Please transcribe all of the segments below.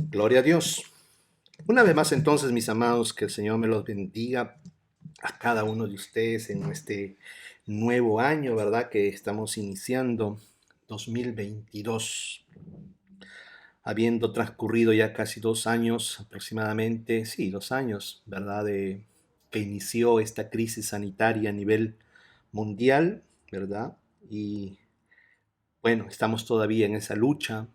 Gloria a Dios. Una vez más entonces, mis amados, que el Señor me los bendiga a cada uno de ustedes en este nuevo año, ¿verdad? Que estamos iniciando 2022, habiendo transcurrido ya casi 2 años aproximadamente, sí, 2 años, ¿verdad? Que inició esta crisis sanitaria a nivel mundial, ¿verdad? Y bueno, estamos todavía en esa lucha,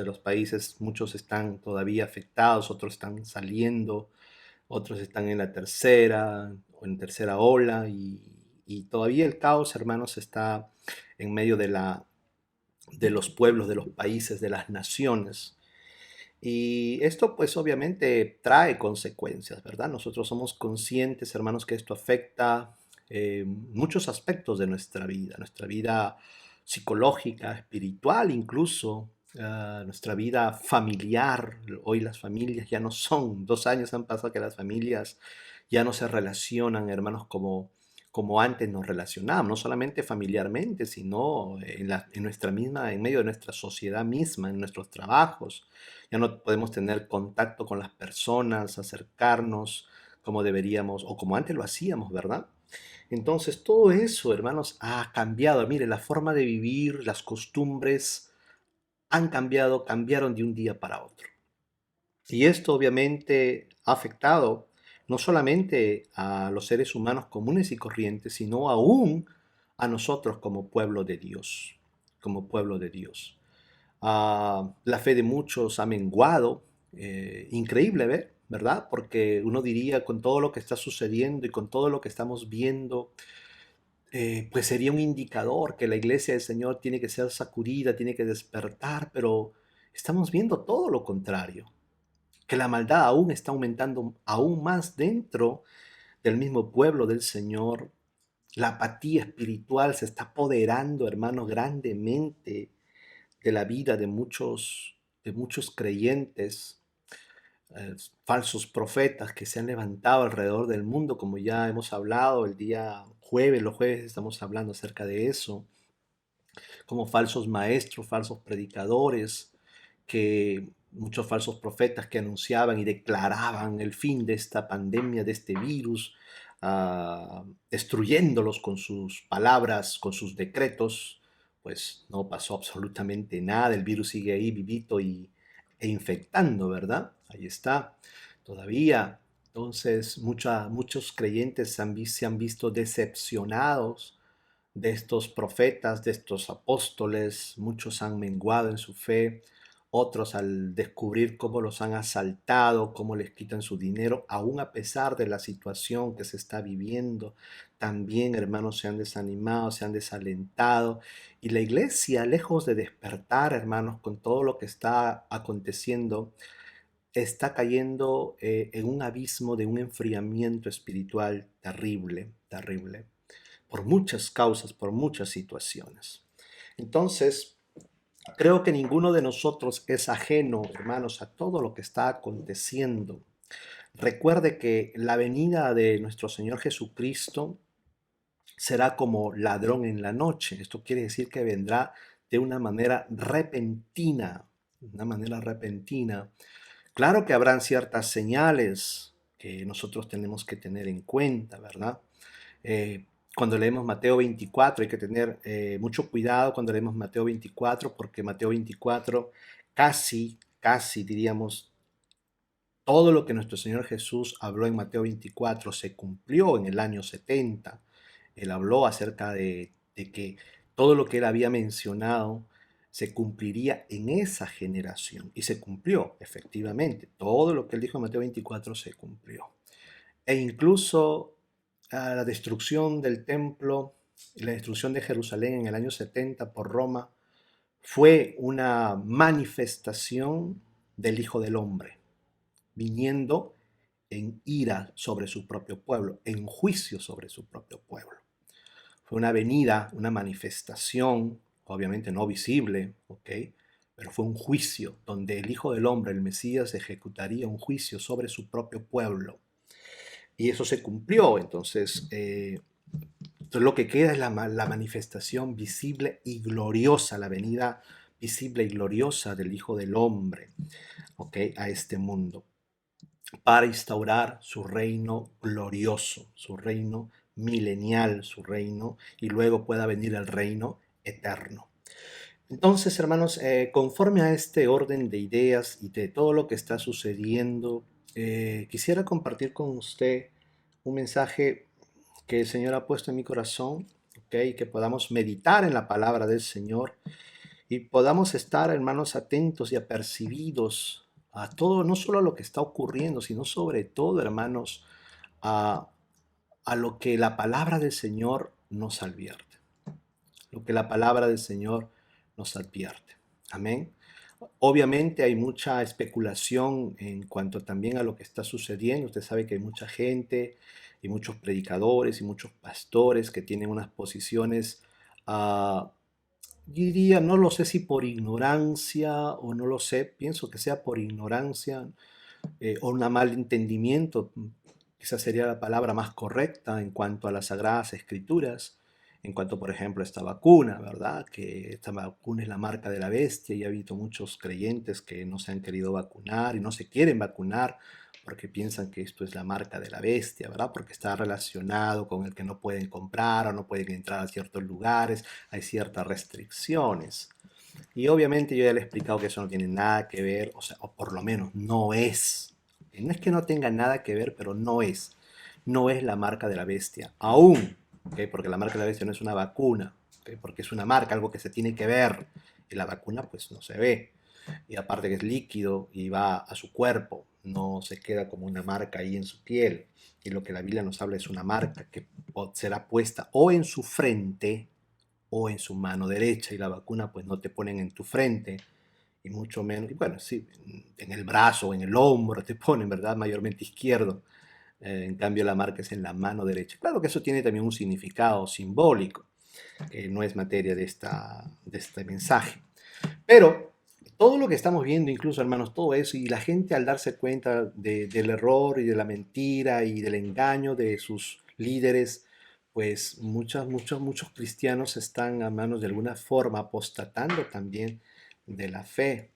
los países, muchos están todavía afectados, otros están saliendo, otros están en la tercera o en tercera ola y todavía el caos, hermanos, está en medio de los pueblos, de los países, de las naciones. Y esto pues obviamente trae consecuencias, ¿verdad? Nosotros somos conscientes, hermanos, que esto afecta muchos aspectos de nuestra vida psicológica, espiritual incluso, nuestra vida familiar. Hoy las familias ya no son, 2 años han pasado que las familias ya no se relacionan, hermanos, como antes nos relacionábamos, no solamente familiarmente, sino en nuestra misma, en medio de nuestra sociedad misma, en nuestros trabajos. Ya no podemos tener contacto con las personas, acercarnos como deberíamos o como antes lo hacíamos, ¿verdad? Entonces, todo eso, hermanos, ha cambiado. Mire, la forma de vivir, las costumbres han cambiado, cambiaron de un día para otro. Y esto obviamente ha afectado no solamente a los seres humanos comunes y corrientes, sino aún a nosotros como pueblo de Dios, como pueblo de Dios. La fe de muchos ha menguado, increíble ver, ¿verdad? Porque uno diría con todo lo que está sucediendo y con todo lo que estamos viendo, pues sería un indicador que la iglesia del Señor tiene que ser sacudida, tiene que despertar, pero estamos viendo todo lo contrario, que la maldad aún está aumentando aún más dentro del mismo pueblo del Señor. La apatía espiritual se está apoderando, hermanos, grandemente de la vida de muchos creyentes, falsos profetas que se han levantado alrededor del mundo, como ya hemos hablado el día jueves, los jueves estamos hablando acerca de eso, como falsos maestros, falsos predicadores, que muchos falsos profetas que anunciaban y declaraban el fin de esta pandemia, de este virus, destruyéndolos con sus palabras, con sus decretos. Pues no pasó absolutamente nada, el virus sigue ahí vivito e infectando, ¿verdad? Ahí está, todavía. Entonces, muchos creyentes se han visto decepcionados de estos profetas, de estos apóstoles. Muchos han menguado en su fe, otros al descubrir cómo los han asaltado, cómo les quitan su dinero, aún a pesar de la situación que se está viviendo. También, hermanos, se han desanimado, se han desalentado. Y la iglesia, lejos de despertar, hermanos, con todo lo que está aconteciendo, está cayendo en un abismo de un enfriamiento espiritual terrible, terrible, por muchas causas, por muchas situaciones. Entonces, creo que ninguno de nosotros es ajeno, hermanos, a todo lo que está aconteciendo. Recuerde que la venida de nuestro Señor Jesucristo será como ladrón en la noche. Esto quiere decir que vendrá de una manera repentina. Claro que habrán ciertas señales que nosotros tenemos que tener en cuenta, ¿verdad? Eh, Cuando leemos Mateo 24 hay que tener mucho cuidado cuando leemos Mateo 24 porque Mateo 24 casi diríamos, todo lo que nuestro Señor Jesús habló en Mateo 24 se cumplió en el año 70. Él habló acerca de que todo lo que él había mencionado se cumpliría en esa generación. Y se cumplió, efectivamente. Todo lo que él dijo en Mateo 24 se cumplió. E incluso la destrucción del templo y la destrucción de Jerusalén en el año 70 por Roma fue una manifestación del Hijo del Hombre, viniendo en ira sobre su propio pueblo, en juicio sobre su propio pueblo. Fue una venida, una manifestación, obviamente no visible, ¿ok? Pero fue un juicio donde el Hijo del Hombre, el Mesías, ejecutaría un juicio sobre su propio pueblo. Y eso se cumplió. Entonces lo que queda es la manifestación visible y gloriosa, la venida visible y gloriosa del Hijo del Hombre, ¿ok? A este mundo, para instaurar su reino glorioso, su reino milenial, su reino, y luego pueda venir el reino eterno. Entonces, hermanos, conforme a este orden de ideas y de todo lo que está sucediendo, quisiera compartir con usted un mensaje que el Señor ha puesto en mi corazón, ¿ok? Que podamos meditar en la palabra del Señor y podamos estar, hermanos, atentos y apercibidos a todo, no solo a lo que está ocurriendo, sino sobre todo, hermanos, a, a lo que la palabra del Señor nos advierte. Lo que la palabra del Señor nos advierte. Amén. Obviamente hay mucha especulación en cuanto también a lo que está sucediendo. Usted sabe que hay mucha gente y muchos predicadores y muchos pastores que tienen unas posiciones, diría, no lo sé si por ignorancia o no lo sé, pienso que sea por ignorancia o un mal entendimiento, quizás sería la palabra más correcta en cuanto a las Sagradas Escrituras, en cuanto, por ejemplo, a esta vacuna, ¿verdad? Que esta vacuna es la marca de la bestia y ha habido muchos creyentes que no se han querido vacunar y no se quieren vacunar porque piensan que esto es la marca de la bestia, ¿verdad? Porque está relacionado con el que no pueden comprar o no pueden entrar a ciertos lugares, hay ciertas restricciones. Y obviamente yo ya le he explicado que eso no tiene nada que ver, o sea, o por lo menos no es. No es que no tenga nada que ver, pero no es. No es la marca de la bestia. Aún, ¿ok? Porque la marca de la bestia no es una vacuna, ¿ok? Porque es una marca, algo que se tiene que ver. Y la vacuna pues no se ve. Y aparte que es líquido y va a su cuerpo, no se queda como una marca ahí en su piel. Y lo que la Biblia nos habla es una marca que será puesta o en su frente o en su mano derecha, y la vacuna pues no te ponen en tu frente y mucho menos, y bueno, sí, en el brazo o en el hombro te ponen, ¿verdad? Mayormente izquierdo. En cambio la marca es en la mano derecha. Claro que eso tiene también un significado simbólico, que no es materia de este mensaje. Pero todo lo que estamos viendo, incluso hermanos, todo eso, y la gente al darse cuenta del error y de la mentira y del engaño de sus líderes, pues muchos cristianos están a manos de alguna forma apostatando también de la fe,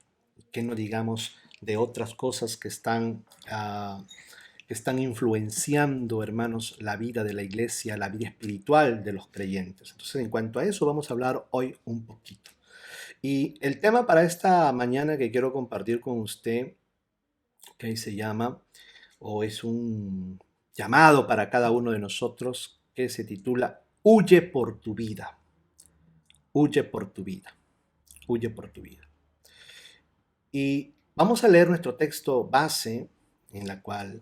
que no digamos de otras cosas que están influenciando, hermanos, la vida de la iglesia, la vida espiritual de los creyentes. Entonces, en cuanto a eso, vamos a hablar hoy un poquito. Y el tema para esta mañana que quiero compartir con usted, que se llama, o es un llamado para cada uno de nosotros, que se titula Huye por tu vida. Huye por tu vida. Huye por tu vida. Y vamos a leer nuestro texto base en la cual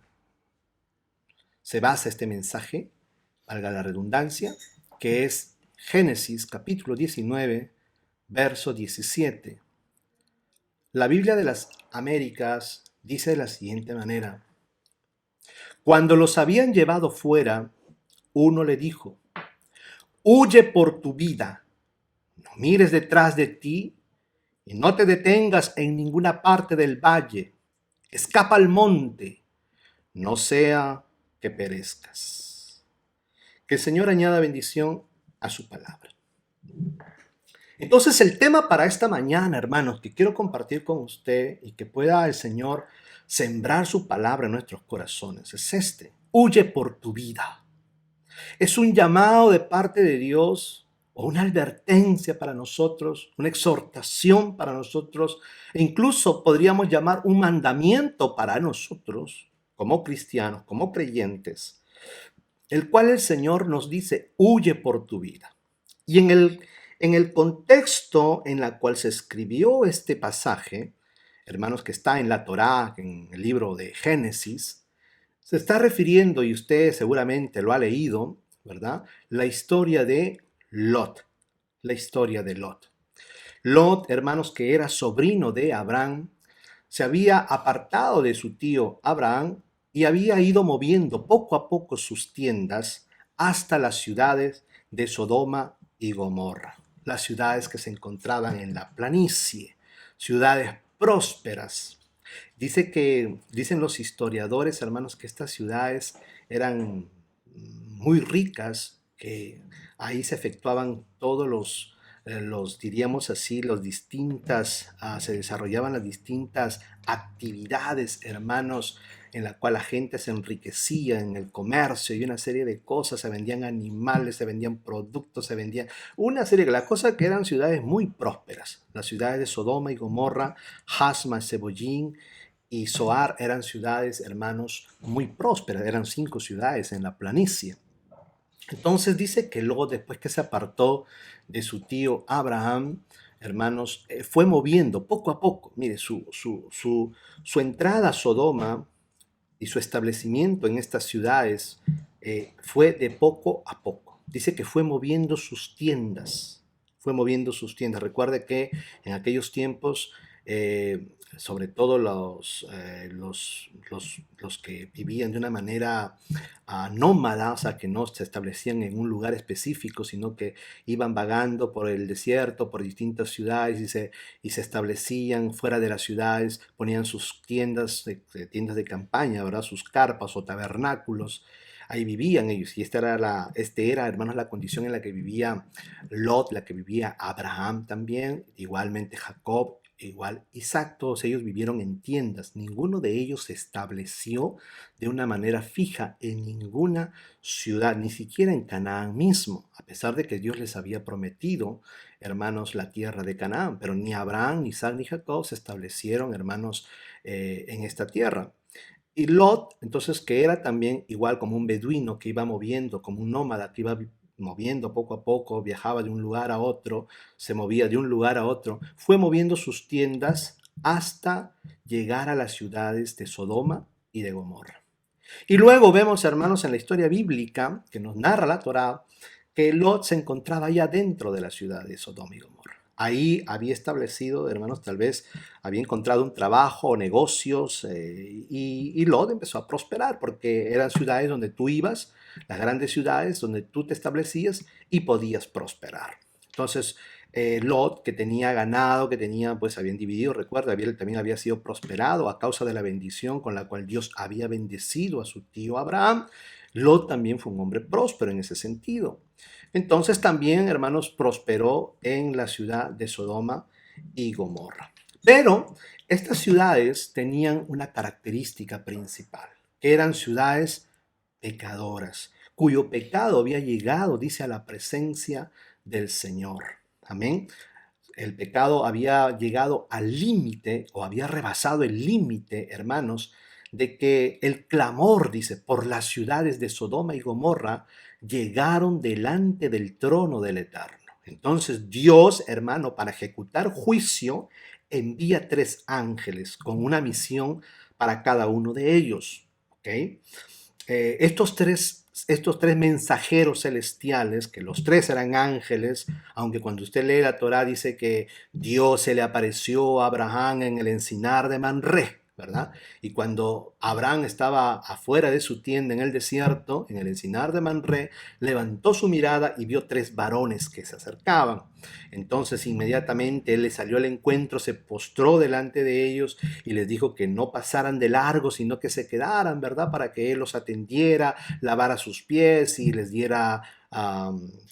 se basa este mensaje, valga la redundancia, que es Génesis capítulo 19, verso 17. La Biblia de las Américas dice de la siguiente manera: cuando los habían llevado fuera, uno le dijo: huye por tu vida, no mires detrás de ti y no te detengas en ninguna parte del valle, escapa al monte, no sea que perezcas. Que el Señor añada bendición a su palabra. Entonces el tema para esta mañana, hermanos, que quiero compartir con usted y que pueda el Señor sembrar su palabra en nuestros corazones, es este: huye por tu vida. Es un llamado de parte de Dios o una advertencia para nosotros, una exhortación para nosotros, e incluso podríamos llamar un mandamiento para nosotros como cristianos, como creyentes, el cual el Señor nos dice: huye por tu vida. Y en el contexto en el cual se escribió este pasaje, hermanos, que está en la Torá, en el libro de Génesis, se está refiriendo, y usted seguramente lo ha leído, ¿verdad? La historia de Lot. La historia de Lot. Lot, hermanos, que era sobrino de Abraham, se había apartado de su tío Abraham y había ido moviendo poco a poco sus tiendas hasta las ciudades de Sodoma y Gomorra, las ciudades que se encontraban en la planicie, ciudades prósperas. Dicen los historiadores, hermanos, que estas ciudades eran muy ricas, que ahí se efectuaban todos los los diríamos así, se desarrollaban las distintas actividades, hermanos, en la cual la gente se enriquecía en el comercio y una serie de cosas, se vendían animales, se vendían productos, se vendían una serie de las cosas que eran ciudades muy prósperas. Las ciudades de Sodoma y Gomorra, Hasma, Sebollín y Zoar eran ciudades, hermanos, muy prósperas, eran 5 ciudades en la planicie. Entonces dice que luego, después que se apartó de su tío Abraham, hermanos, fue moviendo poco a poco. Mire, su entrada a Sodoma y su establecimiento en estas ciudades fue de poco a poco. Dice que fue moviendo sus tiendas, fue moviendo sus tiendas. Recuerde que en aquellos tiempos, sobre todo los que vivían de una manera nómada, o sea, que no se establecían en un lugar específico, sino que iban vagando por el desierto, por distintas ciudades y se establecían fuera de las ciudades, ponían sus tiendas de campaña, ¿verdad? Sus carpas o tabernáculos. Ahí vivían ellos, y era, hermanos, la condición en la que vivía Lot, la que vivía Abraham también, igualmente Jacob, igual Isaac. Todos ellos vivieron en tiendas. Ninguno de ellos se estableció de una manera fija en ninguna ciudad, ni siquiera en Canaán mismo, a pesar de que Dios les había prometido, hermanos, la tierra de Canaán. Pero ni Abraham, ni Isaac, ni Jacob se establecieron, hermanos, en esta tierra. Y Lot, entonces, que era también igual como un beduino que iba moviendo, como un nómada que iba moviendo poco a poco, viajaba de un lugar a otro, se movía de un lugar a otro, fue moviendo sus tiendas hasta llegar a las ciudades de Sodoma y de Gomorra. Y luego vemos, hermanos, en la historia bíblica que nos narra la Torá, que Lot se encontraba ya dentro de la ciudad de Sodoma y Gomorra. Ahí había establecido, hermanos, tal vez había encontrado un trabajo, negocios, y Lot empezó a prosperar porque eran ciudades donde tú ibas, las grandes ciudades donde tú te establecías y podías prosperar. Entonces, Lot, que tenía ganado, que tenía, pues habían dividido, recuerda, también había sido prosperado a causa de la bendición con la cual Dios había bendecido a su tío Abraham. Lot también fue un hombre próspero en ese sentido. Entonces también, hermanos, prosperó en la ciudad de Sodoma y Gomorra. Pero estas ciudades tenían una característica principal, que eran ciudades pecadoras, cuyo pecado había llegado, dice, a la presencia del Señor. Amén. El pecado había llegado al límite o había rebasado el límite, hermanos, de que el clamor, dice, por las ciudades de Sodoma y Gomorra llegaron delante del trono del Eterno. Entonces Dios, hermano, para ejecutar juicio, envía 3 ángeles con una misión para cada uno de ellos. ¿Ok? Estos tres mensajeros celestiales, que los 3 eran ángeles, aunque cuando usted lee la Torá dice que Dios se le apareció a Abraham en el encinar de Manré, ¿verdad? Y cuando Abraham estaba afuera de su tienda en el desierto, en el encinar de Manré, levantó su mirada y vio 3 varones que se acercaban. Entonces inmediatamente él le salió al encuentro, se postró delante de ellos y les dijo que no pasaran de largo, sino que se quedaran, ¿verdad? Para que él los atendiera, lavara sus pies y les diera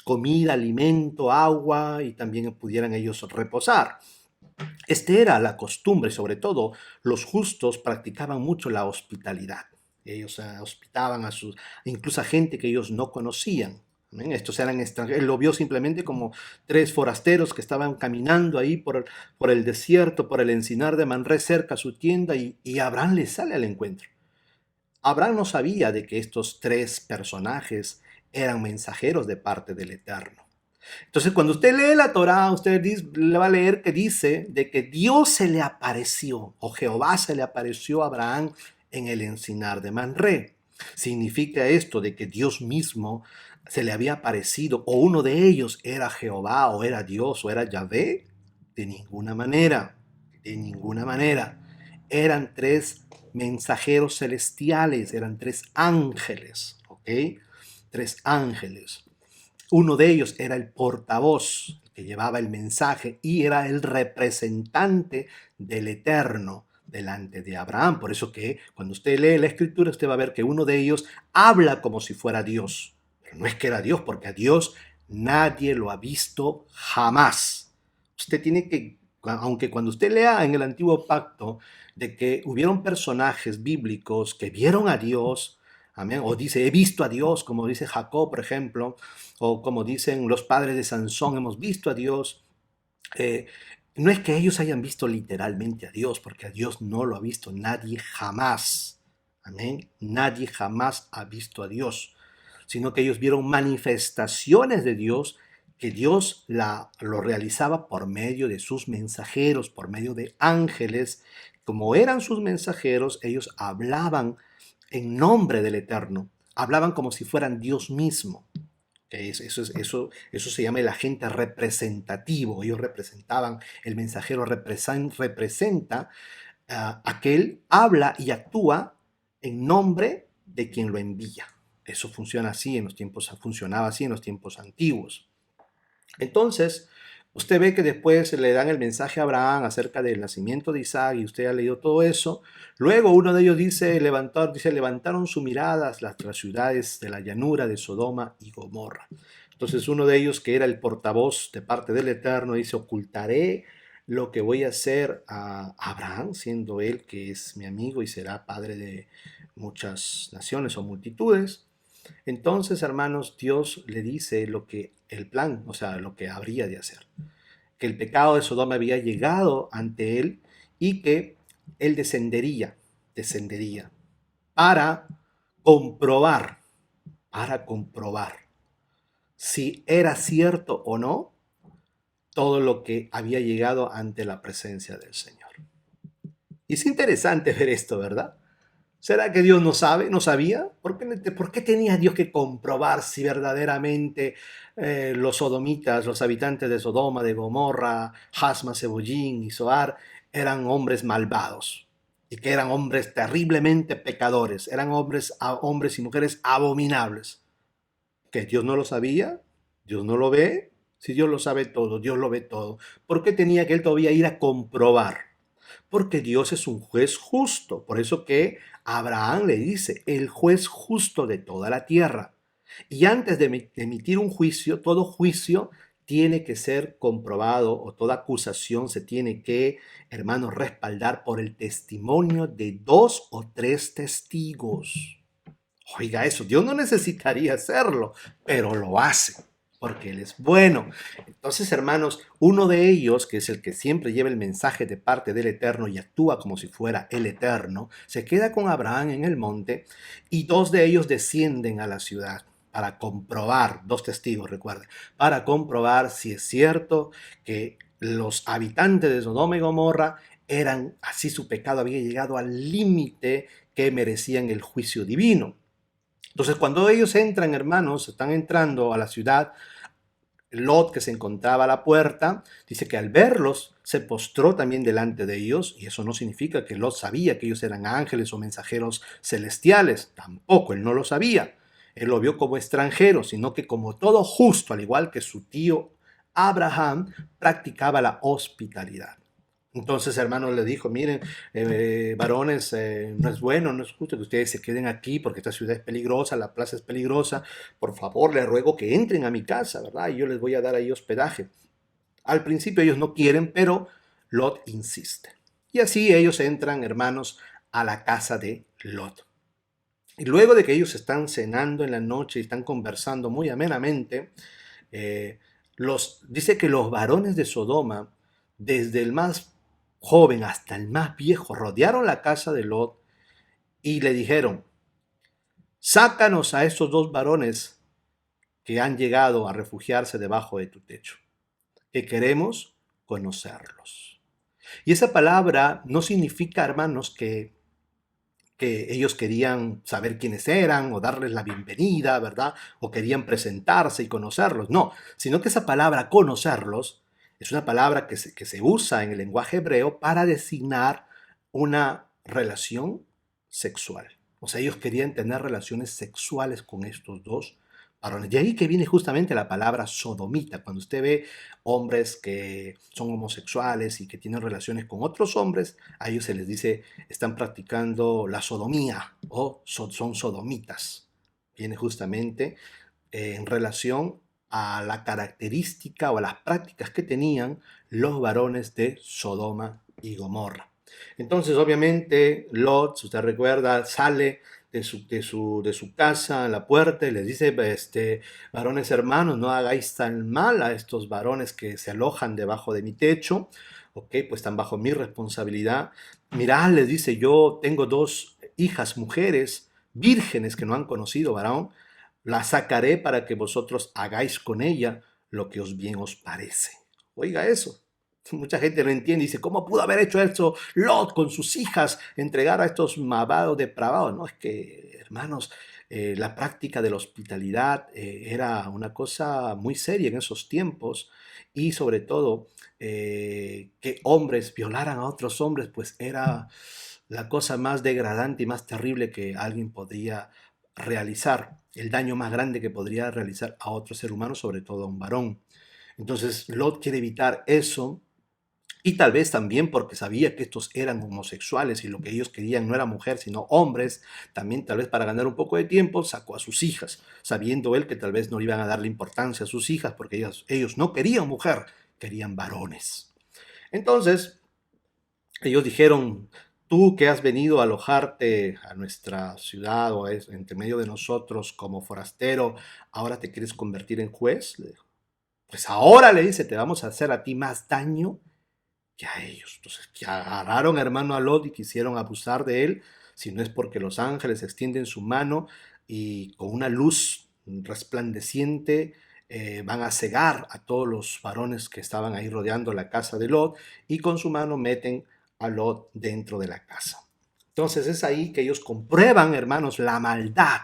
comida, alimento, agua, y también pudieran ellos reposar. Era la costumbre, sobre todo los justos practicaban mucho la hospitalidad. Ellos hospitaban incluso a gente que ellos no conocían. ¿Ven? Estos eran extranjeros. Él lo vio simplemente como 3 forasteros que estaban caminando ahí por el desierto, por el encinar de Manré, cerca a su tienda, y Abraham le sale al encuentro. Abraham no sabía de que estos 3 personajes eran mensajeros de parte del Eterno. Entonces, cuando usted lee la Torá, usted le va a leer que dice de que Dios se le apareció, o Jehová se le apareció a Abraham en el encinar de Manré. Significa esto de que Dios mismo se le había aparecido, o uno de ellos era Jehová, o era Dios, o era Yahvé. De ninguna manera, de ninguna manera. Eran 3 mensajeros celestiales, eran 3 ángeles, ¿ok? 3 ángeles. Uno de ellos era el portavoz que llevaba el mensaje y era el representante del Eterno delante de Abraham. Por eso que cuando usted lee la escritura, usted va a ver que uno de ellos habla como si fuera Dios. Pero no es que era Dios, porque a Dios nadie lo ha visto jamás. Usted tiene que, aunque cuando usted lea en el Antiguo Pacto de que hubieron personajes bíblicos que vieron a Dios, amén, o dice, he visto a Dios, como dice Jacob, por ejemplo, o como dicen los padres de Sansón, hemos visto a Dios. eh, no es que ellos hayan visto literalmente a Dios, porque a Dios no lo ha visto nadie jamás. Amén. Nadie jamás ha visto a Dios, sino que ellos vieron manifestaciones de Dios, que Dios lo realizaba por medio de sus mensajeros, por medio de ángeles. Como eran sus mensajeros, ellos hablaban en nombre del Eterno, hablaban como si fueran Dios mismo. Eso se llama el agente representativo. Ellos representaban, el mensajero representa, aquel habla y actúa en nombre de quien lo envía. Eso funciona así en los tiempos, funcionaba así en los tiempos antiguos. Entonces, usted ve que después le dan el mensaje a Abraham acerca del nacimiento de Isaac y usted ha leído todo eso. Luego uno de ellos levantaron su mirada las ciudades de la llanura de Sodoma y Gomorra. Entonces uno de ellos, que era el portavoz de parte del Eterno, dice, ocultaré lo que voy a hacer a Abraham, siendo él que es mi amigo y será padre de muchas naciones o multitudes. Entonces, hermanos, Dios le dice lo que el plan, o sea, lo que habría de hacer. Que el pecado de Sodoma había llegado ante él y que él descendería para comprobar, para comprobar si era cierto o no todo lo que había llegado ante la presencia del Señor. Y es interesante ver esto, ¿verdad? ¿Será que Dios no sabe, no sabía? ¿Por qué tenía Dios que comprobar si verdaderamente los sodomitas, los habitantes de Sodoma, de Gomorra, Hasma, Sebollín y Zoar eran hombres malvados? Y que eran hombres terriblemente pecadores, eran hombres y mujeres abominables. ¿Que Dios no lo sabía? ¿Dios no lo ve? Si Dios lo sabe todo, Dios lo ve todo. ¿Por qué tenía que él todavía ir a comprobar? Porque Dios es un juez justo. Por eso que Abraham le dice, el juez justo de toda la tierra. Y antes de emitir un juicio, todo juicio tiene que ser comprobado o toda acusación se tiene que, hermanos, respaldar por el testimonio de 2 o 3 testigos. Oiga eso, Dios no necesitaría hacerlo, pero lo hace porque Él es bueno. Entonces, hermanos, uno de ellos, que es el que siempre lleva el mensaje de parte del Eterno y actúa como si fuera el Eterno, se queda con Abraham en el monte y 2 de ellos descienden a la ciudad para comprobar, 2 testigos, recuerden, para comprobar si es cierto que los habitantes de Sodoma y Gomorra eran, así su pecado había llegado al límite que merecían el juicio divino. Entonces, cuando ellos entran, hermanos, están entrando a la ciudad, Lot, que se encontraba a la puerta, dice que al verlos se postró también delante de ellos, y eso no significa que Lot sabía que ellos eran ángeles o mensajeros celestiales, tampoco, él no lo sabía. Él lo vio como extranjero, sino que como todo justo, al igual que su tío Abraham, practicaba la hospitalidad. Entonces, hermano, le dijo, miren, varones, no es bueno, no es justo que ustedes se queden aquí porque esta ciudad es peligrosa, la plaza es peligrosa. Por favor, les ruego que entren a mi casa, ¿verdad? Y yo les voy a dar ahí hospedaje. Al principio ellos no quieren, pero Lot insiste. Y así ellos entran, hermanos, a la casa de Lot. Y luego de que ellos están cenando en la noche y están conversando muy amenamente, dice que los varones de Sodoma, desde el más joven hasta el más viejo, rodearon la casa de Lot y le dijeron, sácanos a estos 2 varones que han llegado a refugiarse debajo de tu techo, que queremos conocerlos. Y esa palabra no significa, hermanos, que ellos querían saber quiénes eran o darles la bienvenida, ¿verdad? O querían presentarse y conocerlos. No, sino que esa palabra conocerlos es una palabra que se usa en el lenguaje hebreo para designar una relación sexual. O sea, ellos querían tener relaciones sexuales con estos 2 varones. De ahí que viene justamente la palabra sodomita. Cuando usted ve hombres que son homosexuales y que tienen relaciones con otros hombres, a ellos se les dice están practicando la sodomía o son sodomitas. Viene justamente en relación a la característica o a las prácticas que tenían los varones de Sodoma y Gomorra. Entonces, obviamente, Lot, si usted recuerda, sale de su casa a la puerta y les dice, varones hermanos, no hagáis tan mal a estos varones que se alojan debajo de mi techo, ok, pues están bajo mi responsabilidad. Mirad, les dice, yo tengo dos hijas mujeres, vírgenes que no han conocido varón, la sacaré para que vosotros hagáis con ella lo que os bien os parece. Oiga eso. Mucha gente no entiende y dice, ¿cómo pudo haber hecho esto Lot con sus hijas, entregar a estos malvados depravados? No, es que, hermanos, la práctica de la hospitalidad era una cosa muy seria en esos tiempos y sobre todo que hombres violaran a otros hombres, pues era la cosa más degradante y más terrible que alguien podría realizar, el daño más grande que podría realizar a otro ser humano, sobre todo a un varón. Entonces Lot quiere evitar eso y tal vez también porque sabía que estos eran homosexuales y lo que ellos querían no era mujer, sino hombres, también tal vez para ganar un poco de tiempo sacó a sus hijas, sabiendo él que tal vez no iban a darle importancia a sus hijas porque ellos no querían mujer, querían varones. Entonces, ellos dijeron, tú que has venido a alojarte a nuestra ciudad o entre medio de nosotros como forastero, ¿ahora te quieres convertir en juez? Le dijo. Pues ahora le dice, te vamos a hacer a ti más daño que a ellos. Entonces, que agarraron hermano a Lot y quisieron abusar de él, si no es porque los ángeles extienden su mano y con una luz resplandeciente van a cegar a todos los varones que estaban ahí rodeando la casa de Lot y con su mano meten a Lot dentro de la casa. Entonces es ahí que ellos comprueban, hermanos, la maldad,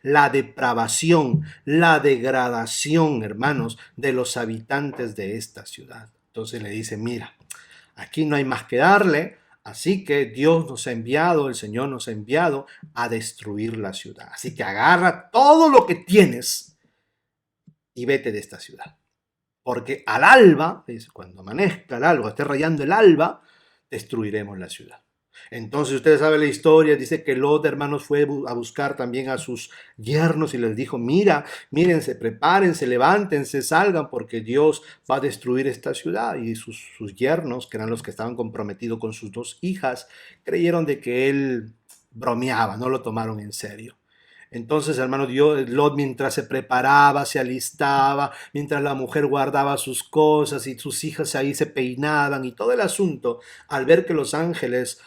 la depravación, la degradación, hermanos, de los habitantes de esta ciudad. Entonces le dicen, mira, aquí no hay más que darle, así que Dios nos ha enviado, el Señor nos ha enviado a destruir la ciudad. Así que agarra todo lo que tienes y vete de esta ciudad. Porque al alba, cuando amanezca el alba, esté rayando el alba, destruiremos la ciudad. Entonces ustedes saben la historia, dice que Lot, hermanos, fue a buscar también a sus yernos y les dijo, mira, mírense, prepárense, levántense, salgan porque Dios va a destruir esta ciudad. Y sus yernos, que eran los que estaban comprometidos con sus dos hijas, creyeron de que él bromeaba, no lo tomaron en serio. Entonces, hermano, Lot mientras se preparaba, se alistaba, mientras la mujer guardaba sus cosas y sus hijas ahí se peinaban y todo el asunto, al ver que los ángeles,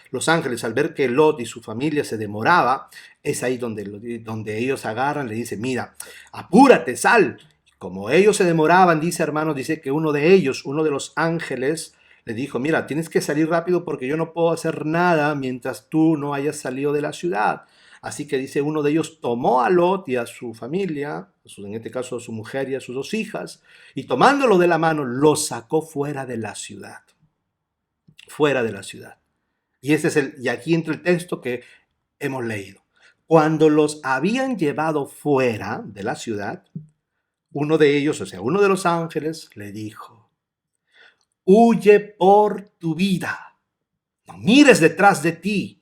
al ver que Lot y su familia se demoraba, es ahí donde ellos agarran, le dicen, mira, apúrate, sal. Como ellos se demoraban, dice hermano, dice que uno de ellos, uno de los ángeles, le dijo, mira, tienes que salir rápido porque yo no puedo hacer nada mientras tú no hayas salido de la ciudad. Así que dice, uno de ellos tomó a Lot y a su familia, en este caso a su mujer y a sus dos hijas, y tomándolo de la mano, lo sacó fuera de la ciudad. Fuera de la ciudad. Y aquí entra el texto que hemos leído. Cuando los habían llevado fuera de la ciudad, uno de ellos, o sea, uno de los ángeles, le dijo, huye por tu vida, no mires detrás de ti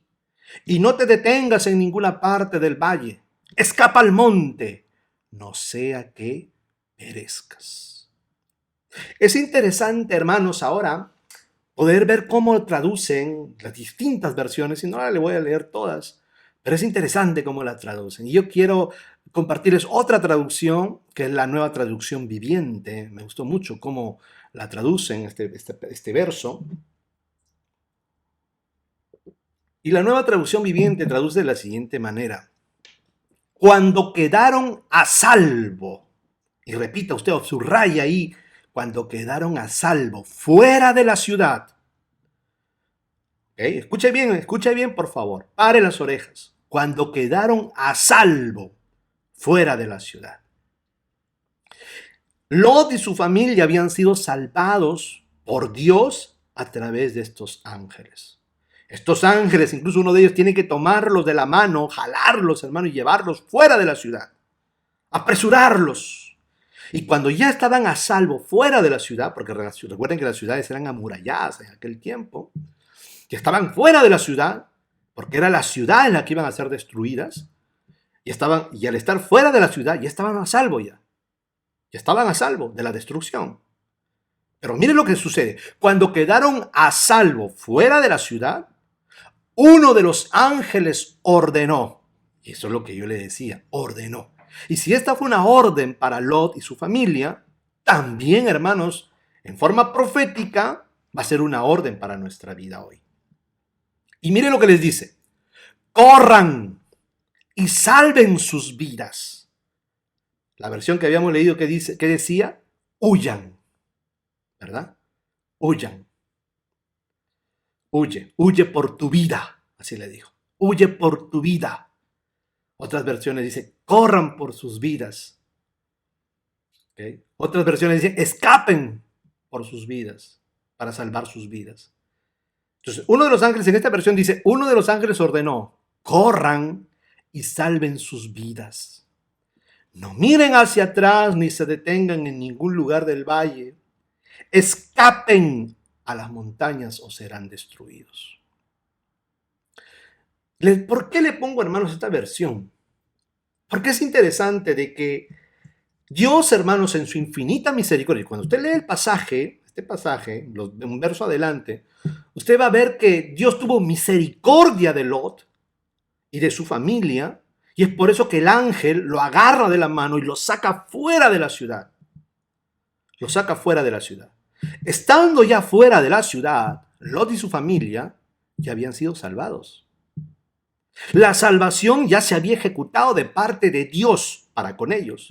y no te detengas en ninguna parte del valle. Escapa al monte, no sea que perezcas. Es interesante, hermanos, ahora poder ver cómo traducen las distintas versiones, y no le voy a leer todas, pero es interesante cómo la traducen. Y yo quiero compartirles otra traducción, que es la Nueva Traducción Viviente. Me gustó mucho cómo la traducen este verso. Y la Nueva Traducción Viviente traduce de la siguiente manera. Cuando quedaron a salvo, y repita usted, subraya ahí, cuando quedaron a salvo, fuera de la ciudad. ¿Okay? Escuche bien, por favor. Pare las orejas. Cuando quedaron a salvo, fuera de la ciudad. Lot y su familia habían sido salvados por Dios a través de estos ángeles. Estos ángeles, incluso uno de ellos tiene que tomarlos de la mano, jalarlos, hermano, y llevarlos fuera de la ciudad. Apresurarlos. Y cuando ya estaban a salvo fuera de la ciudad, porque recuerden que las ciudades eran amuralladas en aquel tiempo, que estaban fuera de la ciudad, porque era la ciudad en la que iban a ser destruidas, y al estar fuera de la ciudad ya estaban a salvo ya. Ya estaban a salvo de la destrucción. Pero mire lo que sucede. Cuando quedaron a salvo fuera de la ciudad, uno de los ángeles ordenó. Y eso es lo que yo le decía, ordenó. Y si esta fue una orden para Lot y su familia, también, hermanos, en forma profética, va a ser una orden para nuestra vida hoy. Y mire lo que les dice. Corran y salven sus vidas. La versión que habíamos leído que decía, huyan, ¿verdad? Huyan. Huye por tu vida, así le dijo. Huye por tu vida. Otras versiones dicen, corran por sus vidas. ¿Okay? Otras versiones dicen, escapen por sus vidas, para salvar sus vidas. Entonces, uno de los ángeles, en esta versión dice, uno de los ángeles ordenó, corran y salven sus vidas. No miren hacia atrás ni se detengan en ningún lugar del valle. Escapen a las montañas o serán destruidos. ¿Por qué le pongo, hermanos, esta versión? Porque es interesante de que Dios, hermanos, en su infinita misericordia, cuando usted lee el pasaje, este pasaje, de un verso adelante, usted va a ver que Dios tuvo misericordia de Lot y de su familia, y es por eso que el ángel lo agarra de la mano y lo saca fuera de la ciudad. Lo saca fuera de la ciudad. Estando ya fuera de la ciudad, Lot y su familia ya habían sido salvados. La salvación ya se había ejecutado de parte de Dios para con ellos.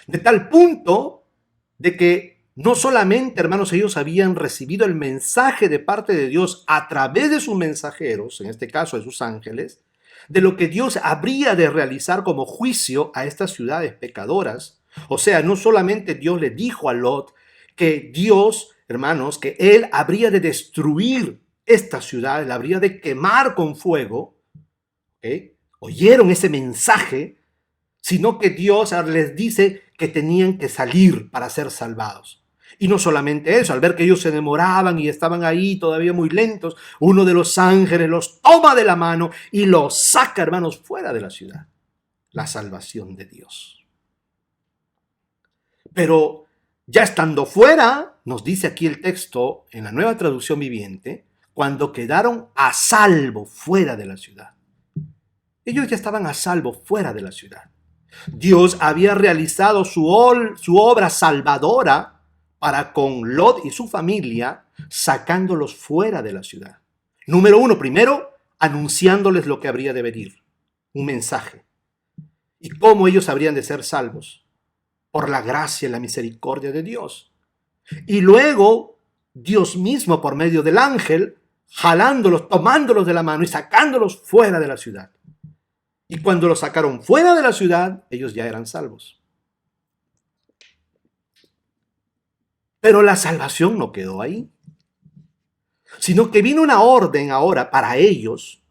De tal punto de que no solamente, hermanos, ellos habían recibido el mensaje de parte de Dios a través de sus mensajeros, en este caso de sus ángeles, de lo que Dios habría de realizar como juicio a estas ciudades pecadoras. O sea, no solamente Dios le dijo a Lot que Dios, hermanos, que él habría de destruir esta ciudad, la habría de quemar con fuego. Oyeron ese mensaje, sino que Dios les dice que tenían que salir para ser salvados. Y no solamente eso, al ver que ellos se demoraban y estaban ahí todavía muy lentos, uno de los ángeles los toma de la mano y los saca, hermanos, fuera de la ciudad. La salvación de Dios. Pero ya estando fuera, nos dice aquí el texto en la Nueva Traducción Viviente, cuando quedaron a salvo fuera de la ciudad. Ellos ya estaban a salvo fuera de la ciudad. Dios había realizado su obra salvadora para con Lot y su familia, sacándolos fuera de la ciudad. Número uno, primero, anunciándoles lo que habría de venir, un mensaje. Y cómo ellos habrían de ser salvos, por la gracia y la misericordia de Dios. Y luego, Dios mismo, por medio del ángel, jalándolos, tomándolos de la mano y sacándolos fuera de la ciudad. Y cuando los sacaron fuera de la ciudad, ellos ya eran salvos. Pero la salvación no quedó ahí, sino que vino una orden ahora para ellos,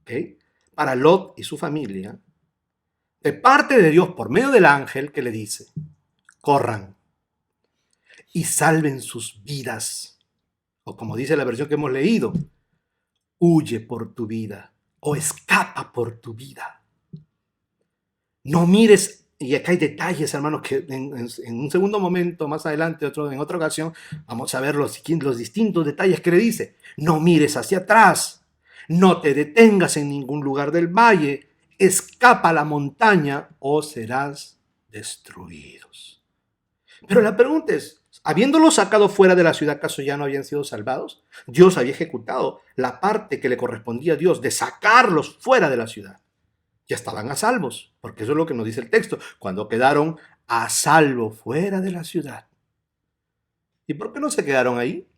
¿okay? Para Lot y su familia, de parte de Dios por medio del ángel que le dice, corran y salven sus vidas. O como dice la versión que hemos leído, huye por tu vida o escapa por tu vida. No mires, y acá hay detalles, hermanos, que en un segundo momento, más adelante, en otra ocasión, vamos a ver los distintos detalles que le dice. No mires hacia atrás, no te detengas en ningún lugar del valle, escapa a la montaña o serás destruidos. Pero la pregunta es, habiéndolos sacado fuera de la ciudad, ¿acaso ya no habían sido salvados? Dios había ejecutado la parte que le correspondía a Dios de sacarlos fuera de la ciudad. Ya estaban a salvos, porque eso es lo que nos dice el texto, cuando quedaron a salvo fuera de la ciudad. ¿Y por qué no se quedaron ahí?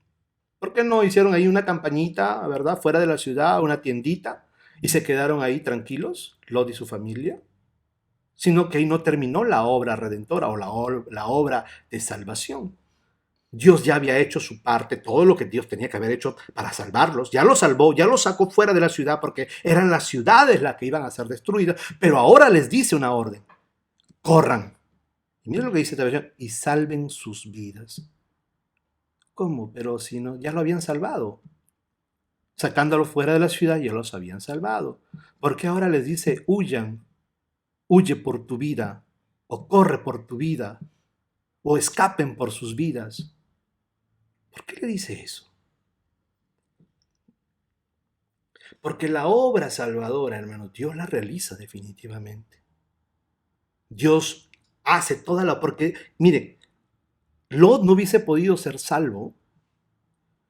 ¿Por qué no hicieron ahí una campañita, verdad, fuera de la ciudad, una tiendita, y se quedaron ahí tranquilos, Lot y su familia? Sino que ahí no terminó la obra redentora o la obra de salvación. Dios ya había hecho su parte, todo lo que Dios tenía que haber hecho para salvarlos. Ya los salvó, ya los sacó fuera de la ciudad porque eran las ciudades las que iban a ser destruidas. Pero ahora les dice una orden. Corran. Y miren lo que dice esta versión. Y salven sus vidas. ¿Cómo? Pero si no, ya lo habían salvado. Sacándolo fuera de la ciudad ya los habían salvado. ¿Por qué ahora les dice huyan? Huye por tu vida o corre por tu vida. o escapen por sus vidas. ¿Por qué le dice eso? Porque la obra salvadora, hermano, Dios la realiza definitivamente. Dios hace toda la... Porque, mire, Lot no hubiese podido ser salvo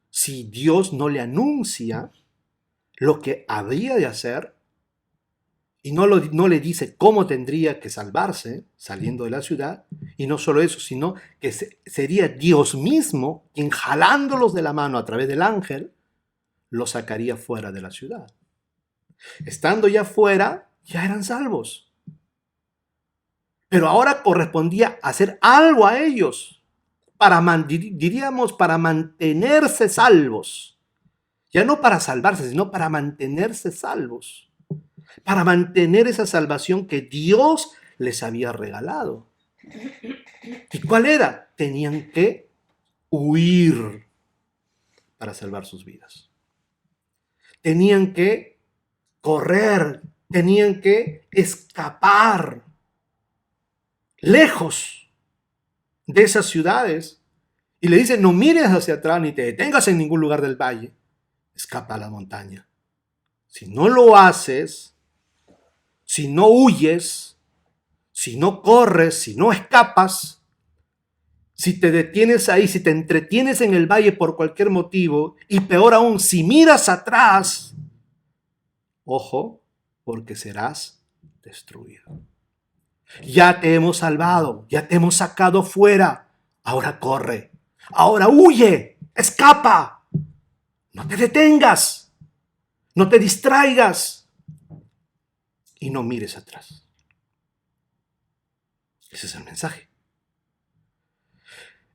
si Dios no le anuncia lo que habría de hacer y no le dice cómo tendría que salvarse saliendo de la ciudad. Y no solo eso, sino que sería Dios mismo quien, jalándolos de la mano a través del ángel, los sacaría fuera de la ciudad. Estando ya fuera, ya eran salvos. Pero ahora correspondía hacer algo a ellos diríamos, para mantenerse salvos. Ya no para salvarse, sino para mantenerse salvos. Para mantener esa salvación que Dios les había regalado. ¿Y cuál era? Tenían que huir para salvar sus vidas. Tenían que correr, tenían que escapar lejos de esas ciudades. Y le dice, no mires hacia atrás ni te detengas en ningún lugar del valle. Escapa a la montaña. Si no lo haces, si no huyes, si no corres, si no escapas, si te detienes ahí, si te entretienes en el valle por cualquier motivo, y peor aún, si miras atrás, ojo, porque serás destruido. Ya te hemos salvado, ya te hemos sacado fuera, ahora corre, ahora huye, escapa, no te detengas, no te distraigas y no mires atrás. Ese es el mensaje.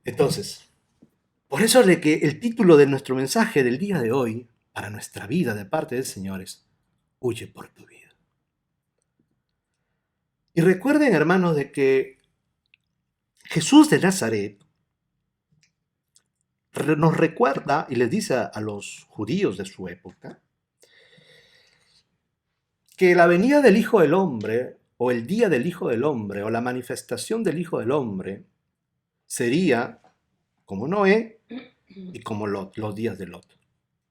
Entonces, por eso es que el título de nuestro mensaje del día de hoy, para nuestra vida de parte del Señor, es Huye por tu vida. Y recuerden, hermanos, de que Jesús de Nazaret nos recuerda y les dice a los judíos de su época que la venida del Hijo del Hombre, o el día del Hijo del Hombre, o la manifestación del Hijo del Hombre, sería como Noé y como Lot, los días de Lot.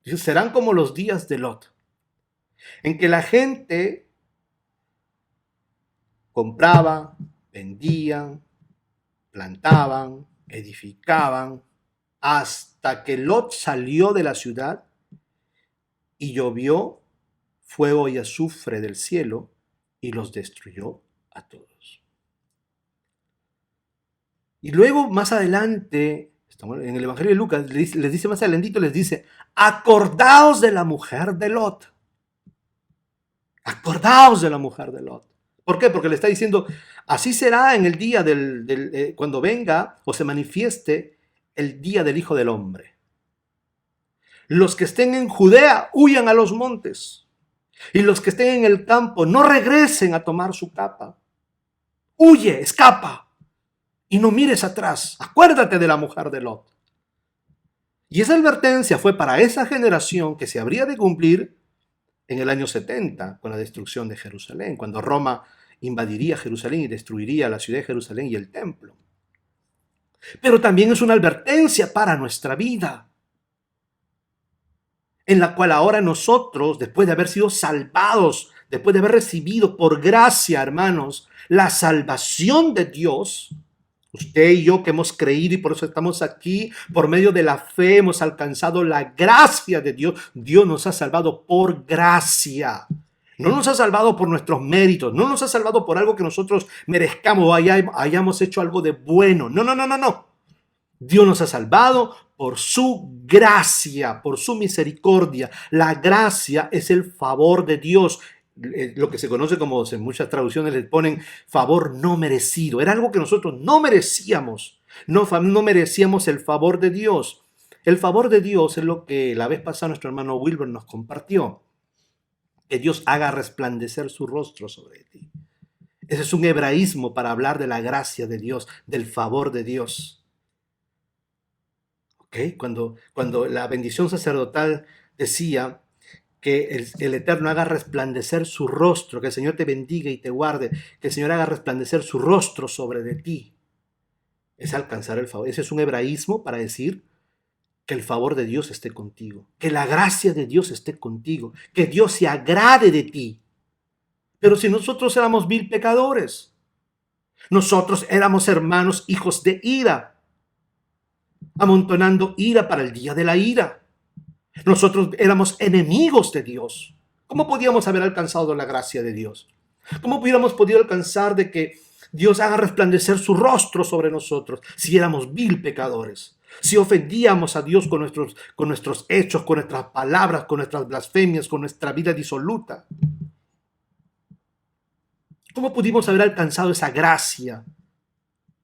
Dice, serán como los días de Lot, en que la gente compraba, vendían, plantaban, edificaban, hasta que Lot salió de la ciudad y llovió fuego y azufre del cielo y los destruyó a todos. Y luego, más adelante, en el Evangelio de Lucas, les dice más adelantito, les dice, acordaos de la mujer de Lot. Acordaos de la mujer de Lot. ¿Por qué? Porque le está diciendo, así será en el día cuando venga o se manifieste el día del Hijo del Hombre. Los que estén en Judea huyan a los montes. Y los que estén en el campo no regresen a tomar su capa. Huye, escapa. Y no mires atrás. Acuérdate de la mujer de Lot. Y esa advertencia fue para esa generación que se habría de cumplir en el año 70, con la destrucción de Jerusalén, cuando Roma invadiría Jerusalén y destruiría la ciudad de Jerusalén y el templo. Pero también es una advertencia para nuestra vida, en la cual ahora nosotros, después de haber sido salvados, después de haber recibido por gracia, hermanos, la salvación de Dios, usted y yo que hemos creído y por eso estamos aquí, por medio de la fe hemos alcanzado la gracia de Dios. Dios nos ha salvado por gracia. No nos ha salvado por nuestros méritos, no nos ha salvado por algo que nosotros merezcamos o hayamos hecho algo de bueno. No, no, no, no, no. Dios nos ha salvado por su gracia, por su misericordia. La gracia es el favor de Dios. Lo que se conoce como, en muchas traducciones le ponen favor no merecido. Era algo que nosotros no merecíamos. No merecíamos el favor de Dios. El favor de Dios es lo que la vez pasada nuestro hermano Wilber nos compartió. Que Dios haga resplandecer su rostro sobre ti. Ese es un hebraísmo para hablar de la gracia de Dios, del favor de Dios. ¿Okay? Cuando la bendición sacerdotal decía que el Eterno haga resplandecer su rostro, que el Señor te bendiga y te guarde, que el Señor haga resplandecer su rostro sobre de ti. es alcanzar el favor. Ese es un hebraísmo para decir que el favor de Dios esté contigo, que la gracia de Dios esté contigo, que Dios se agrade de ti. Pero si nosotros éramos vil pecadores, nosotros éramos hermanos hijos de ira, amontonando ira para el día de la ira. Nosotros éramos enemigos de Dios. ¿Cómo podíamos haber alcanzado la gracia de Dios? ¿Cómo hubiéramos podido alcanzar de que Dios haga resplandecer su rostro sobre nosotros si éramos vil pecadores? Si ofendíamos a Dios con nuestros hechos, con nuestras palabras, con nuestras blasfemias, con nuestra vida disoluta. ¿Cómo pudimos haber alcanzado esa gracia?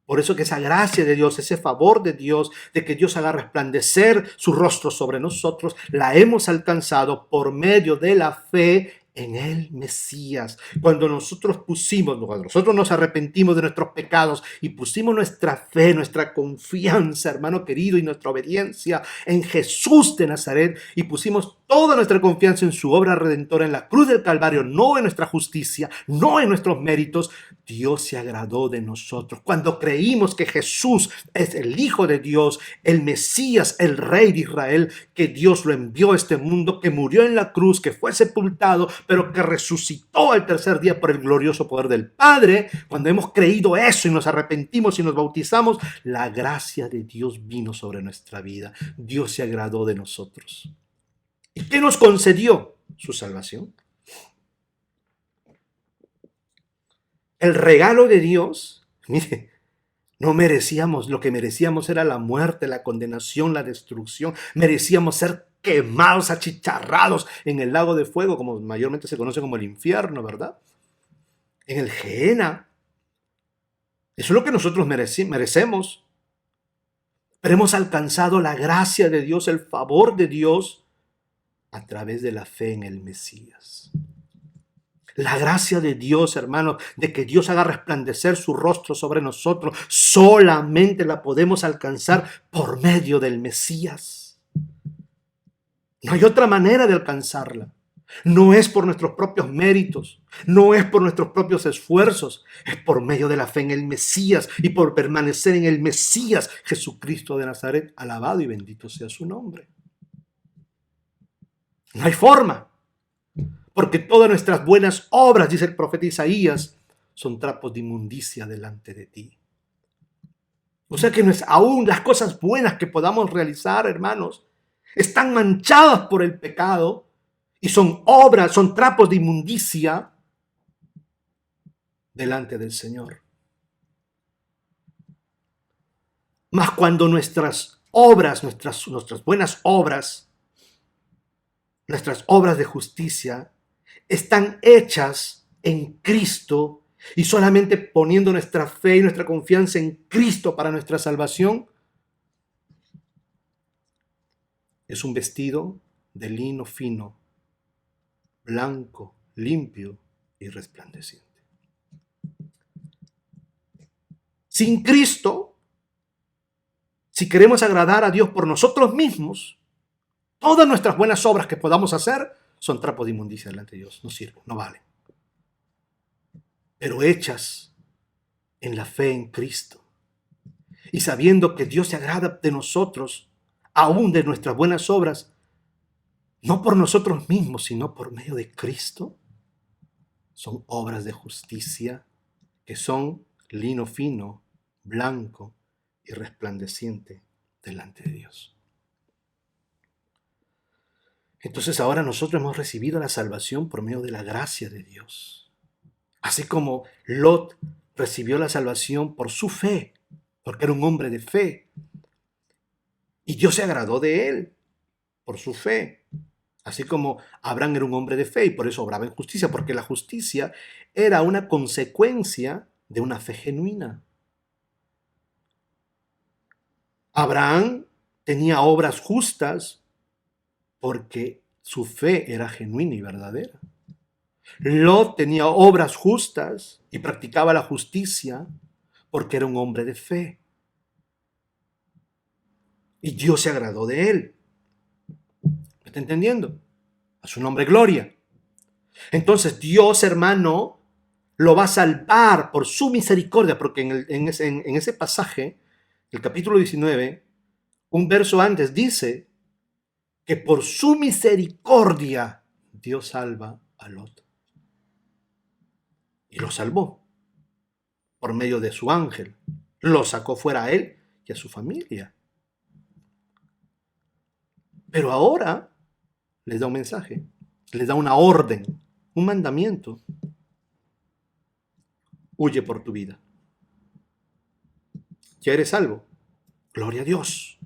Por eso que esa gracia de Dios, ese favor de Dios, de que Dios haga resplandecer su rostro sobre nosotros, la hemos alcanzado por medio de la fe en el Mesías. Cuando nosotros nos arrepentimos de nuestros pecados y pusimos nuestra fe, nuestra confianza, hermano querido, y nuestra obediencia en Jesús de Nazaret, y pusimos toda nuestra confianza en su obra redentora en la cruz del Calvario, no en nuestra justicia, no en nuestros méritos, Dios se agradó de nosotros. Cuando creímos que Jesús es el Hijo de Dios, el Mesías, el Rey de Israel, que Dios lo envió a este mundo, que murió en la cruz, que fue sepultado, pero que resucitó al tercer día por el glorioso poder del Padre. Cuando hemos creído eso y nos arrepentimos y nos bautizamos, la gracia de Dios vino sobre nuestra vida. Dios se agradó de nosotros. ¿Y qué nos concedió? Su salvación. El regalo de Dios, mire, no merecíamos, lo que merecíamos era la muerte, la condenación, la destrucción. Merecíamos ser quemados, achicharrados en el lago de fuego, como mayormente se conoce como el infierno, ¿verdad? En el Gehenna. Eso es lo que nosotros merecemos. Pero hemos alcanzado la gracia de Dios, el favor de Dios, a través de la fe en el Mesías. La gracia de Dios, hermano, de que Dios haga resplandecer su rostro sobre nosotros, solamente la podemos alcanzar por medio del Mesías. No hay otra manera de alcanzarla. No es por nuestros propios méritos, no es por nuestros propios esfuerzos, es por medio de la fe en el Mesías y por permanecer en el Mesías, Jesucristo de Nazaret, alabado y bendito sea su nombre. No hay forma, porque todas nuestras buenas obras, dice el profeta Isaías, son trapos de inmundicia delante de ti. O sea que no es aún las cosas buenas que podamos realizar, hermanos, están manchadas por el pecado y son obras, son trapos de inmundicia delante del Señor. Mas cuando nuestras obras, nuestras buenas obras, nuestras obras de justicia están hechas en Cristo y solamente poniendo nuestra fe y nuestra confianza en Cristo para nuestra salvación, es un vestido de lino fino, blanco, limpio y resplandeciente. Sin Cristo, si queremos agradar a Dios por nosotros mismos, todas nuestras buenas obras que podamos hacer son trapos de inmundicia delante de Dios. No sirven, no valen. Pero hechas en la fe en Cristo y sabiendo que Dios se agrada de nosotros, aún de nuestras buenas obras, no por nosotros mismos, sino por medio de Cristo, son obras de justicia que son lino fino, blanco y resplandeciente delante de Dios. Entonces ahora nosotros hemos recibido la salvación por medio de la gracia de Dios. Así como Lot recibió la salvación por su fe, porque era un hombre de fe. Y Dios se agradó de él por su fe. Así como Abraham era un hombre de fe y por eso obraba en justicia, porque la justicia era una consecuencia de una fe genuina. Abraham tenía obras justas porque su fe era genuina y verdadera. Lot tenía obras justas y practicaba la justicia porque era un hombre de fe. Y Dios se agradó de él. ¿Me está entendiendo? A su nombre gloria. Entonces Dios, hermano, lo va a salvar por su misericordia, porque en ese pasaje el capítulo 19, un verso antes, dice que por su misericordia Dios salva a Lot. Y lo salvó por medio de su ángel. Lo sacó fuera a él y a su familia. Pero ahora les da un mensaje, les da una orden, un mandamiento. Huye por tu vida. Ya eres salvo. Gloria a Dios.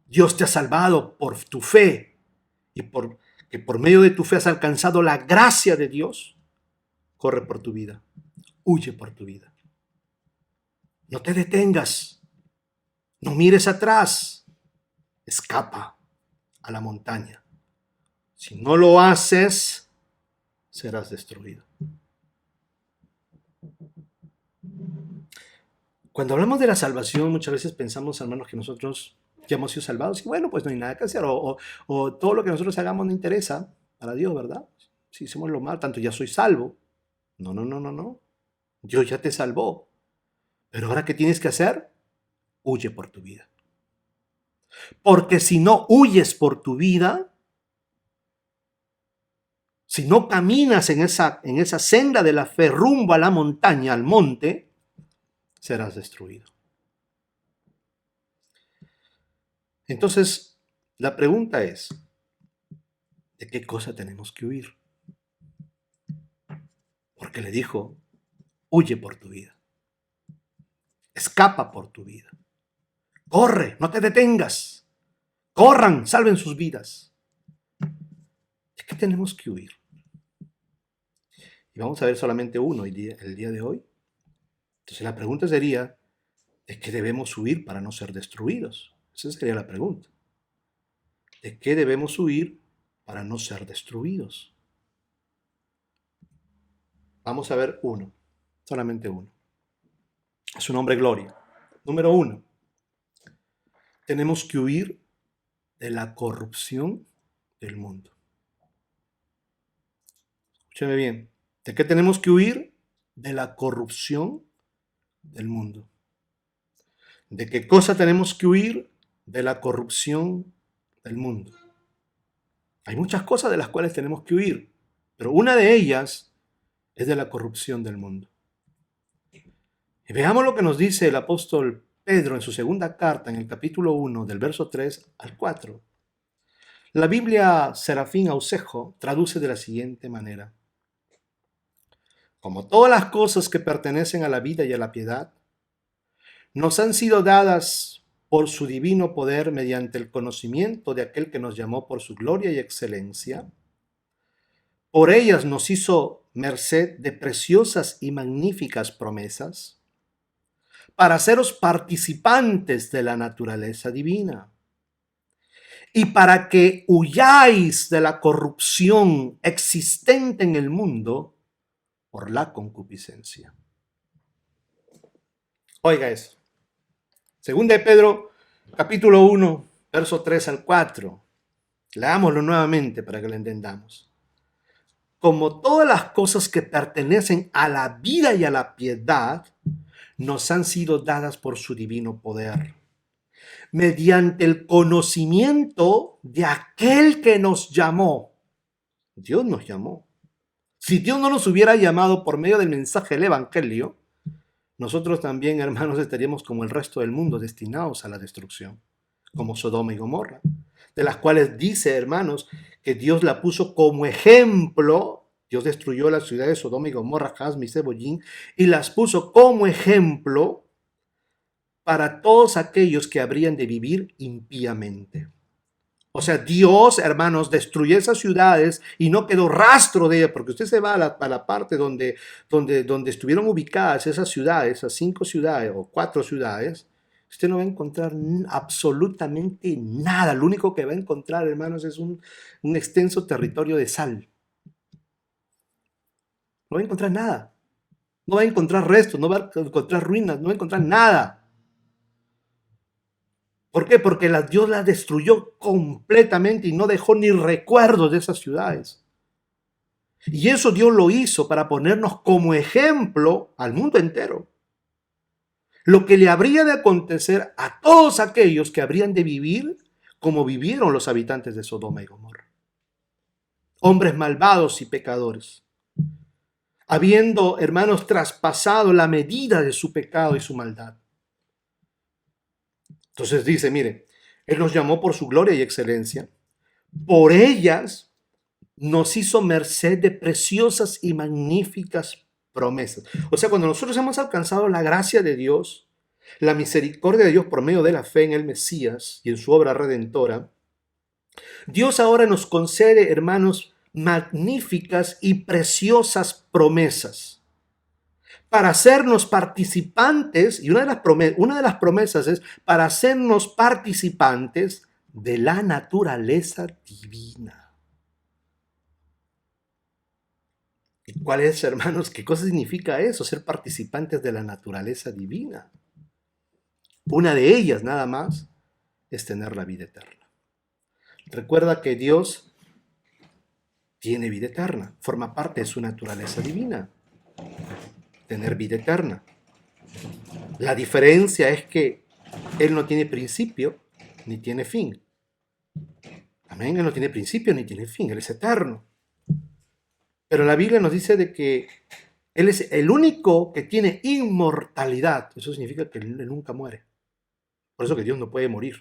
Dios te ha salvado por tu fe y que por medio de tu fe has alcanzado la gracia de Dios. Corre por tu vida. Huye por tu vida. No te detengas. No mires atrás. Escapa a la montaña. Si no lo haces, serás destruido. Cuando hablamos de la salvación, muchas veces pensamos, hermanos, que nosotros ya hemos sido salvados y bueno, pues no hay nada que hacer, o todo lo que nosotros hagamos no interesa para Dios, ¿verdad? Si hacemos lo mal, tanto ya soy salvo. No, no, no, no, no. Dios ya te salvó. Pero ahora, ¿qué tienes que hacer? Huye por tu vida. Porque si no huyes por tu vida, si no caminas en esa senda de la fe rumbo a la montaña, al monte, serás destruido. Entonces, la pregunta es, ¿de qué cosa tenemos que huir? Porque le dijo, huye por tu vida. Escapa por tu vida. Corre, no te detengas. Corran, salven sus vidas. ¿De qué tenemos que huir? Y vamos a ver solamente uno el día de hoy. Entonces la pregunta sería, ¿de qué debemos huir para no ser destruidos? Esa sería la pregunta. ¿De qué debemos huir para no ser destruidos? Vamos a ver uno, solamente uno. A su nombre, gloria. Número 1. Tenemos que huir de la corrupción del mundo. Escúcheme bien. ¿De qué tenemos que huir? De la corrupción del mundo. ¿De qué cosa tenemos que huir? De la corrupción del mundo. Hay muchas cosas de las cuales tenemos que huir, pero una de ellas es de la corrupción del mundo. Y veamos lo que nos dice el apóstol Pedro en su segunda carta, en el capítulo 1, del verso 3 al 4. La Biblia Serafín Ausejo traduce de la siguiente manera. Como todas las cosas que pertenecen a la vida y a la piedad, nos han sido dadas por su divino poder mediante el conocimiento de aquel que nos llamó por su gloria y excelencia. Por ellas nos hizo merced de preciosas y magníficas promesas, para haceros participantes de la naturaleza divina, y para que huyáis de la corrupción existente en el mundo por la concupiscencia. Oiga eso. Segunda de Pedro, capítulo 1, verso 3 al 4. Leámoslo nuevamente para que lo entendamos. Como todas las cosas que pertenecen a la vida y a la piedad, nos han sido dadas por su divino poder, mediante el conocimiento de aquel que nos llamó. Dios nos llamó. Si Dios no nos hubiera llamado por medio del mensaje del Evangelio, nosotros también, hermanos, estaríamos como el resto del mundo, destinados a la destrucción, como Sodoma y Gomorra, de las cuales dice, hermanos, que Dios la puso como ejemplo. Dios destruyó las ciudades de Sodoma y Gomorra, Jazma y Zeboyín, y las puso como ejemplo para todos aquellos que habrían de vivir impíamente. O sea, Dios, hermanos, destruyó esas ciudades y no quedó rastro de ellas, porque usted se va a la parte donde estuvieron ubicadas esas ciudades, esas 5 ciudades o 4 ciudades, usted no va a encontrar absolutamente nada. Lo único que va a encontrar, hermanos, es un extenso territorio de sal. No va a encontrar nada. No va a encontrar restos, no va a encontrar ruinas, no va a encontrar nada. ¿Por qué? Porque Dios la destruyó completamente y no dejó ni recuerdos de esas ciudades. Y eso Dios lo hizo para ponernos como ejemplo al mundo entero. lo que le habría de acontecer a todos aquellos que habrían de vivir como vivieron los habitantes de Sodoma y Gomorra. Hombres malvados y pecadores, habiendo, hermanos, traspasado la medida de su pecado y su maldad. Entonces dice, mire, Él nos llamó por su gloria y excelencia. Por ellas nos hizo merced de preciosas y magníficas promesas. O sea, cuando nosotros hemos alcanzado la gracia de Dios, la misericordia de Dios por medio de la fe en el Mesías y en su obra redentora, Dios ahora nos concede, hermanos, magníficas y preciosas promesas para hacernos participantes, y una de las promesas es para hacernos participantes de la naturaleza divina. ¿Y cuál es, hermanos? ¿Qué cosa significa eso? Ser participantes de la naturaleza divina. Una de ellas, nada más, es tener la vida eterna. Recuerda que Dios tiene vida eterna, forma parte de su naturaleza divina. Tener vida eterna. La diferencia es que Él no tiene principio ni tiene fin. Amén, Él no tiene principio ni tiene fin, Él es eterno. Pero la Biblia nos dice de que Él es el único que tiene inmortalidad. Eso significa que Él nunca muere. Por eso que Dios no puede morir.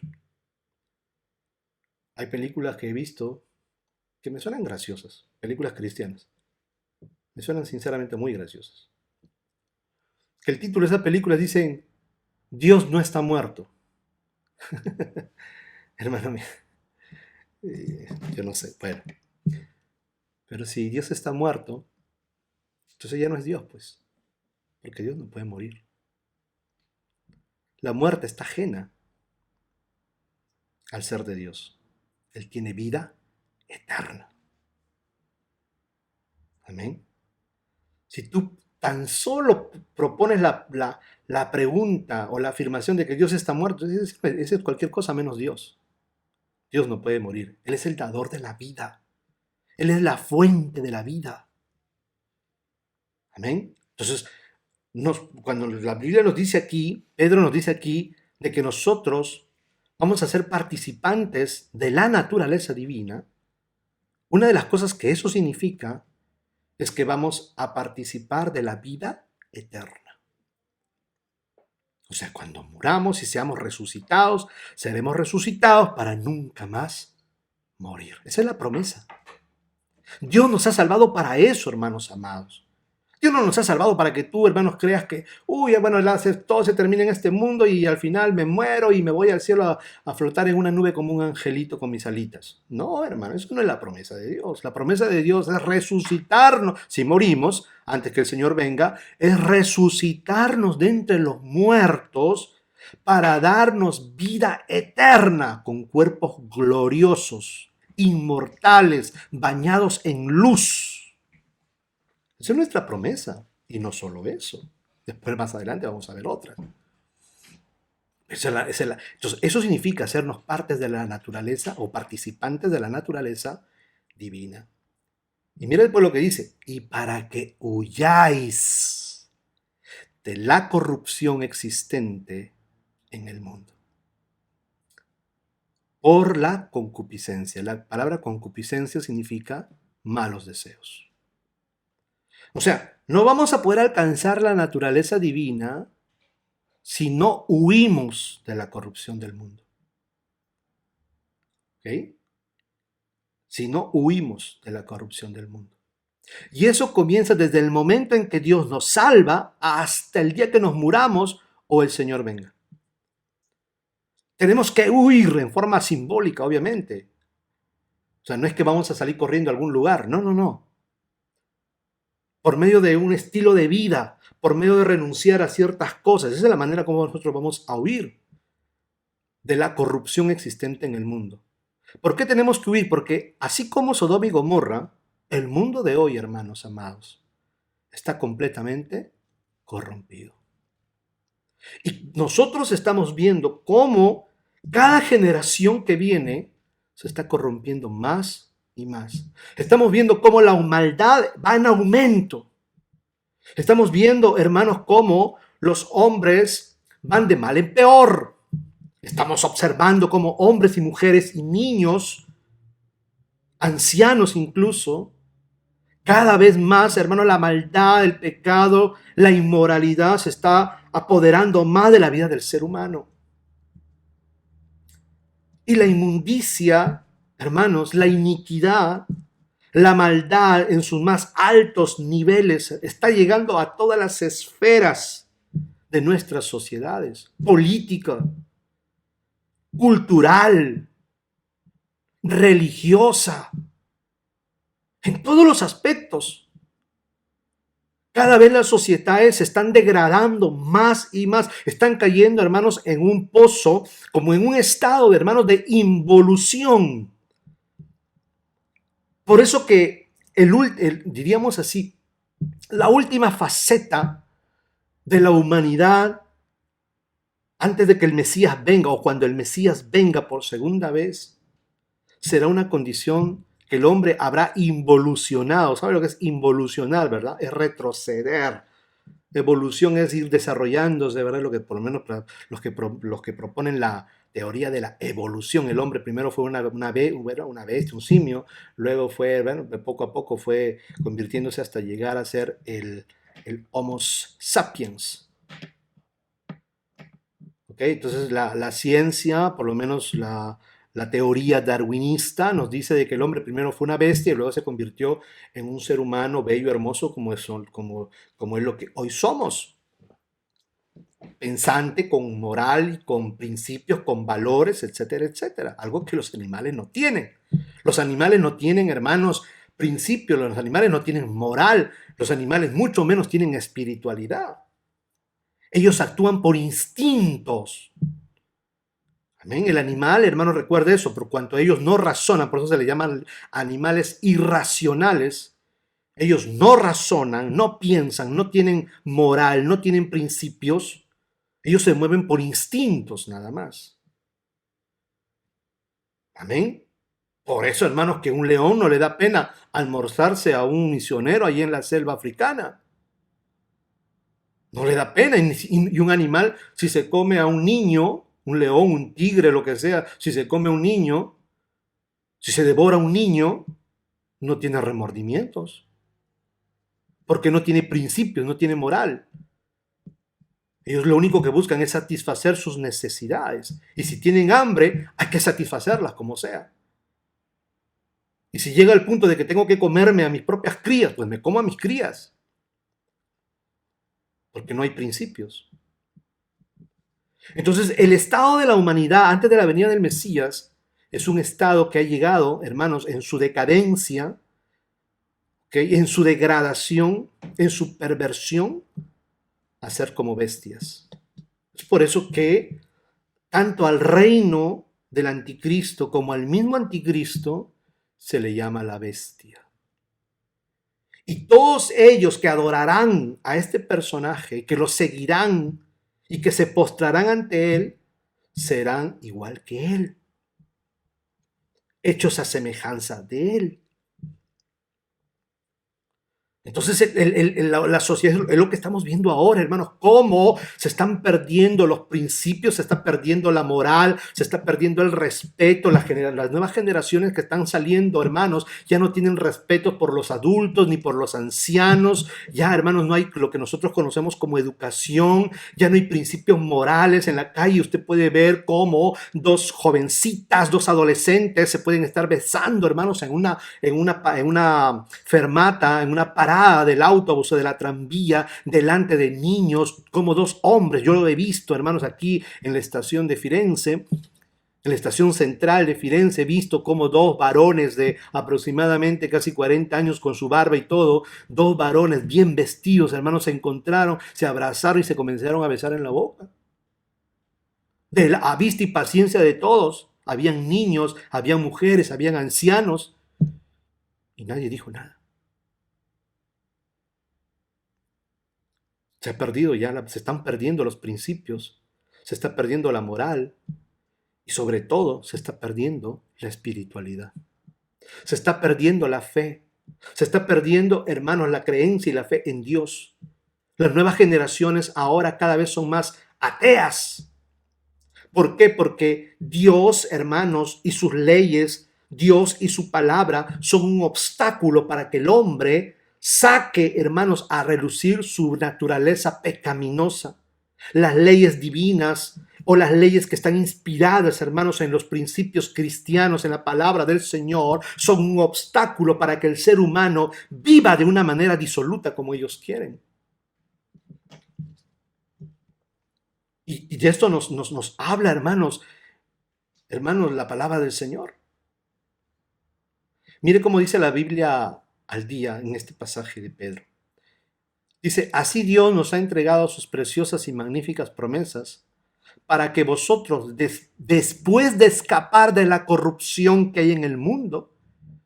Hay películas que he visto que me suenan graciosas, películas cristianas. Me suenan sinceramente muy graciosas. Que el título de esa película dice, Dios no está muerto. Hermano mío, yo no sé, bueno. Pero si Dios está muerto, entonces ya no es Dios, pues. Porque Dios no puede morir. La muerte está ajena al ser de Dios. Él tiene vida eterna. Amén. Si tú tan solo propones la pregunta o la afirmación de que Dios está muerto, ese es cualquier cosa menos Dios. Dios no puede morir. Él es el dador de la vida. Él es la fuente de la vida. Amén. Entonces, cuando la Biblia nos dice aquí, Pedro nos dice aquí, de que nosotros vamos a ser participantes de la naturaleza divina, una de las cosas que eso significa es que vamos a participar de la vida eterna. O sea, cuando muramos y seamos resucitados, seremos resucitados para nunca más morir. Esa es la promesa. Dios nos ha salvado para eso, hermanos amados. Dios no nos ha salvado para que tú, hermanos, creas que, bueno, todo se termina en este mundo y al final me muero y me voy al cielo a flotar en una nube como un angelito con mis alitas. No, hermano, eso no es la promesa de Dios. La promesa de Dios es resucitarnos. Si morimos antes que el Señor venga, es resucitarnos de entre los muertos para darnos vida eterna con cuerpos gloriosos, inmortales, bañados en luz. Esa es nuestra promesa. Y no solo eso. Después, más adelante, vamos a ver otras. Entonces, eso significa hacernos partes de la naturaleza o participantes de la naturaleza divina. Y mira después lo que dice. Y para que huyáis de la corrupción existente en el mundo. Por la concupiscencia. La palabra concupiscencia significa malos deseos. O sea, no vamos a poder alcanzar la naturaleza divina si no huimos de la corrupción del mundo. ¿Ok? Si no huimos de la corrupción del mundo. Y eso comienza desde el momento en que Dios nos salva hasta el día que nos muramos o el Señor venga. Tenemos que huir en forma simbólica, obviamente. O sea, no es que vamos a salir corriendo a algún lugar. No, no, no. Por medio de un estilo de vida, por medio de renunciar a ciertas cosas. Esa es la manera como nosotros vamos a huir de la corrupción existente en el mundo. ¿Por qué tenemos que huir? Porque así como Sodoma y Gomorra, el mundo de hoy, hermanos amados, está completamente corrompido. Y nosotros estamos viendo cómo cada generación que viene se está corrompiendo más y más. Estamos viendo cómo la maldad va en aumento. Estamos viendo, hermanos, cómo los hombres van de mal en peor. Estamos observando cómo hombres y mujeres y niños, ancianos incluso, cada vez más, hermano, la maldad, el pecado, la inmoralidad se está apoderando más de la vida del ser humano. Y la inmundicia, hermanos, la iniquidad, la maldad en sus más altos niveles está llegando a todas las esferas de nuestras sociedades, política, cultural, religiosa, en todos los aspectos. Cada vez las sociedades se están degradando más y más, están cayendo, hermanos, en un pozo, como en un estado, hermanos, de involución. Por eso que diríamos así, la última faceta de la humanidad antes de que el Mesías venga o cuando el Mesías venga por segunda vez, será una condición que el hombre habrá involucionado. ¿Sabe lo que es involucionar, verdad? Es retroceder. Evolución es ir desarrollándose, ¿verdad? Lo que por lo menos los que proponen la teoría de la evolución. El hombre primero fue una bestia, un simio, luego fue, bueno, poco a poco fue convirtiéndose hasta llegar a ser el Homo sapiens. ¿Okay? Entonces la ciencia, por lo menos la teoría darwinista, nos dice de que el hombre primero fue una bestia y luego se convirtió en un ser humano bello, hermoso, como es lo que hoy somos. Pensante, con moral, con principios, con valores, etcétera, etcétera. Algo que los animales no tienen. Los animales no tienen, hermanos, principios, los animales no tienen moral, los animales mucho menos tienen espiritualidad. Ellos actúan por instintos. Amén. El animal, hermano, recuerde eso, por cuanto ellos no razonan, por eso se les llaman animales irracionales. Ellos no razonan, no piensan, no tienen moral, no tienen principios. Ellos se mueven por instintos nada más. Amén. Por eso, hermanos, que un león no le da pena almorzarse a un misionero allí en la selva africana. No le da pena. Y un animal, si se come a un niño, un león, un tigre, lo que sea, si se come a un niño, si se devora a un niño, no tiene remordimientos. Porque no tiene principios, no tiene moral. Ellos lo único que buscan es satisfacer sus necesidades. Y si tienen hambre, hay que satisfacerlas como sea. Y si llega el punto de que tengo que comerme a mis propias crías, pues me como a mis crías. Porque no hay principios. Entonces, el estado de la humanidad antes de la venida del Mesías es un estado que ha llegado, hermanos, en su decadencia, ¿okay? En su degradación, en su perversión, a ser como bestias. Es por eso que tanto al reino del anticristo como al mismo anticristo se le llama la bestia. Y todos ellos que adorarán a este personaje, que lo seguirán y que se postrarán ante él, serán igual que él, hechos a semejanza de él. Entonces la sociedad es lo que estamos viendo ahora, hermanos, cómo se están perdiendo los principios, se está perdiendo la moral, se está perdiendo el respeto. Las nuevas generaciones que están saliendo, hermanos, ya no tienen respeto por los adultos ni por los ancianos. Ya, hermanos, no hay lo que nosotros conocemos como educación, ya no hay principios morales. En la calle usted puede ver cómo dos jovencitas, dos adolescentes se pueden estar besando, hermanos, en una fermata, en una parada del autobús o de la tranvía, delante de niños, como dos hombres. Yo lo he visto, hermanos, aquí en la estación de Firenze, en la estación central de Firenze, he visto como dos varones de aproximadamente casi 40 años con su barba y todo, dos varones bien vestidos, hermanos, se encontraron, se abrazaron y se comenzaron a besar en la boca. De la vista y paciencia de todos, habían niños, habían mujeres, habían ancianos, y nadie dijo nada. Se ha perdido ya, se están perdiendo los principios, se está perdiendo la moral y sobre todo se está perdiendo la espiritualidad. Se está perdiendo la fe, se está perdiendo, hermanos, la creencia y la fe en Dios. Las nuevas generaciones ahora cada vez son más ateas. ¿Por qué? Porque Dios, hermanos, y sus leyes, Dios y su palabra son un obstáculo para que el hombre saque, hermanos, a relucir su naturaleza pecaminosa. Las leyes divinas o las leyes que están inspiradas, hermanos, en los principios cristianos, en la palabra del Señor, son un obstáculo para que el ser humano viva de una manera disoluta como ellos quieren. Y de esto nos habla, hermanos, la palabra del Señor. Mire cómo dice la Biblia al día en este pasaje de Pedro. Dice, así Dios nos ha entregado sus preciosas y magníficas promesas para que vosotros, después de escapar de la corrupción que hay en el mundo,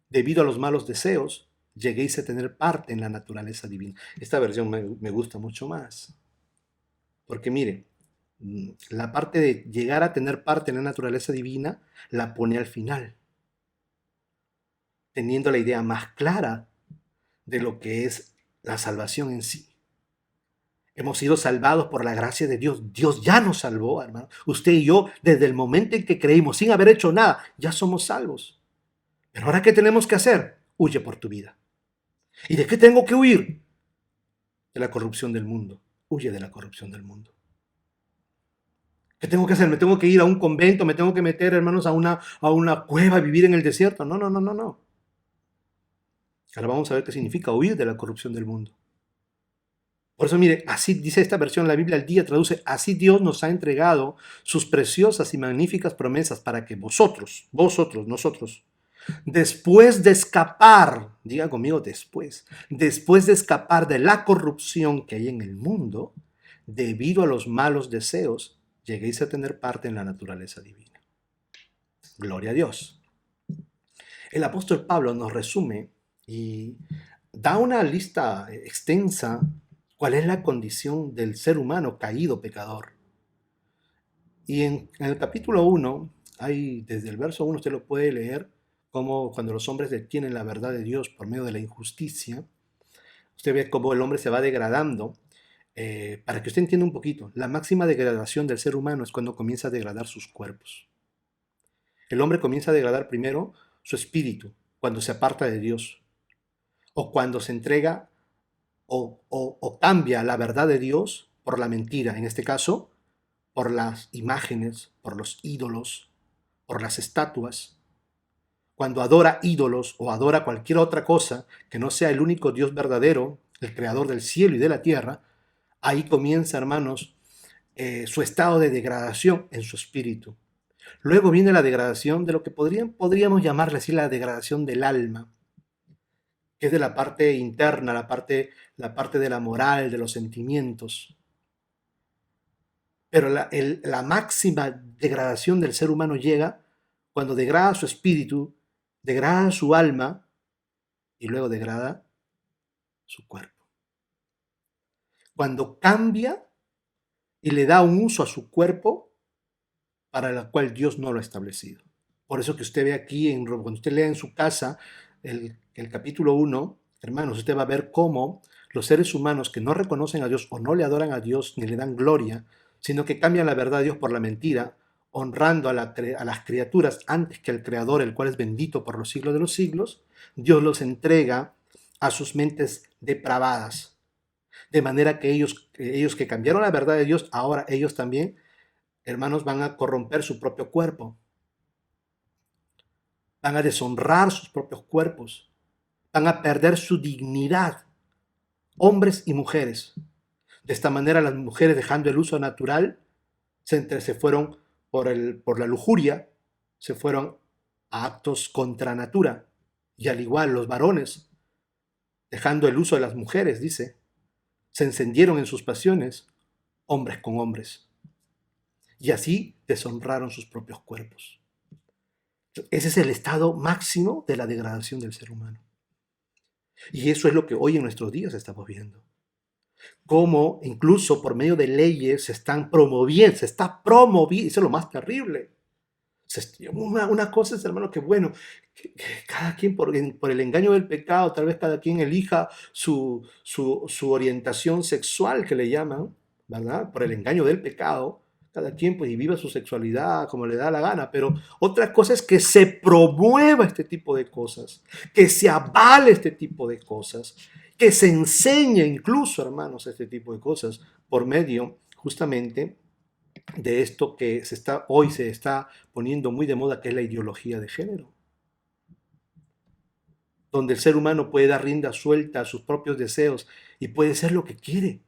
debido a los malos deseos, lleguéis a tener parte en la naturaleza divina. Esta versión me gusta mucho más. Porque mire, la parte de llegar a tener parte en la naturaleza divina la pone al final, teniendo la idea más clara de lo que es la salvación en sí. Hemos sido salvados por la gracia de Dios. Dios ya nos salvó, hermano. Usted y yo, desde el momento en que creímos, sin haber hecho nada, ya somos salvos. Pero ahora, ¿qué tenemos que hacer? Huye por tu vida. ¿Y de qué tengo que huir? De la corrupción del mundo. Huye de la corrupción del mundo. ¿Qué tengo que hacer? ¿Me tengo que ir a un convento? ¿Me tengo que meter, hermanos, a una cueva a vivir en el desierto? No, no, no, no, no. Ahora vamos a ver qué significa huir de la corrupción del mundo. Por eso, mire, así dice esta versión, la Biblia al día traduce, así Dios nos ha entregado sus preciosas y magníficas promesas para que vosotros, nosotros, después de escapar, diga conmigo después de escapar de la corrupción que hay en el mundo, debido a los malos deseos, lleguéis a tener parte en la naturaleza divina. Gloria a Dios. El apóstol Pablo nos resume y da una lista extensa cuál es la condición del ser humano caído pecador. Y en el capítulo 1, hay, desde el verso 1 usted lo puede leer, como cuando los hombres detienen la verdad de Dios por medio de la injusticia, usted ve cómo el hombre se va degradando. Para que usted entienda un poquito, la máxima degradación del ser humano es cuando comienza a degradar sus cuerpos. El hombre comienza a degradar primero su espíritu, cuando se aparta de Dios, o cuando se entrega o cambia la verdad de Dios por la mentira, en este caso, por las imágenes, por los ídolos, por las estatuas. Cuando adora ídolos o adora cualquier otra cosa que no sea el único Dios verdadero, el creador del cielo y de la tierra, ahí comienza, hermanos, su estado de degradación en su espíritu. Luego viene la degradación de lo que podríamos llamarle así la degradación del alma, que es de la parte interna, la parte de la moral, de los sentimientos. Pero la máxima degradación del ser humano llega cuando degrada su espíritu, degrada su alma y luego degrada su cuerpo. Cuando cambia y le da un uso a su cuerpo para el cual Dios no lo ha establecido. Por eso que usted ve aquí, cuando usted lea en su casa el capítulo 1, hermanos, usted va a ver cómo los seres humanos que no reconocen a Dios o no le adoran a Dios ni le dan gloria, sino que cambian la verdad de Dios por la mentira, honrando a las criaturas antes que al Creador, el cual es bendito por los siglos de los siglos, Dios los entrega a sus mentes depravadas. De manera que ellos que cambiaron la verdad de Dios, ahora ellos también, hermanos, van a corromper su propio cuerpo. Van a deshonrar sus propios cuerpos. Van a perder su dignidad, hombres y mujeres. De esta manera las mujeres, dejando el uso natural, se fueron por la lujuria, se fueron a actos contra natura. Y al igual los varones, dejando el uso de las mujeres, dice, se encendieron en sus pasiones, hombres con hombres. Y así deshonraron sus propios cuerpos. Ese es el estado máximo de la degradación del ser humano. Y eso es lo que hoy en nuestros días estamos viendo. Cómo incluso por medio de leyes se está promoviendo, eso es lo más terrible. Una cosa es, hermano, que bueno, que cada quien por el engaño del pecado, tal vez cada quien elija su orientación sexual, que le llaman, ¿verdad? Por el engaño del pecado, cada quien pues y viva su sexualidad como le da la gana, pero otra cosa es que se promueva este tipo de cosas, que se avale este tipo de cosas, que se enseñe incluso, hermanos, este tipo de cosas por medio justamente de esto que hoy se está poniendo muy de moda, que es la ideología de género, donde el ser humano puede dar rienda suelta a sus propios deseos y puede ser lo que quiere.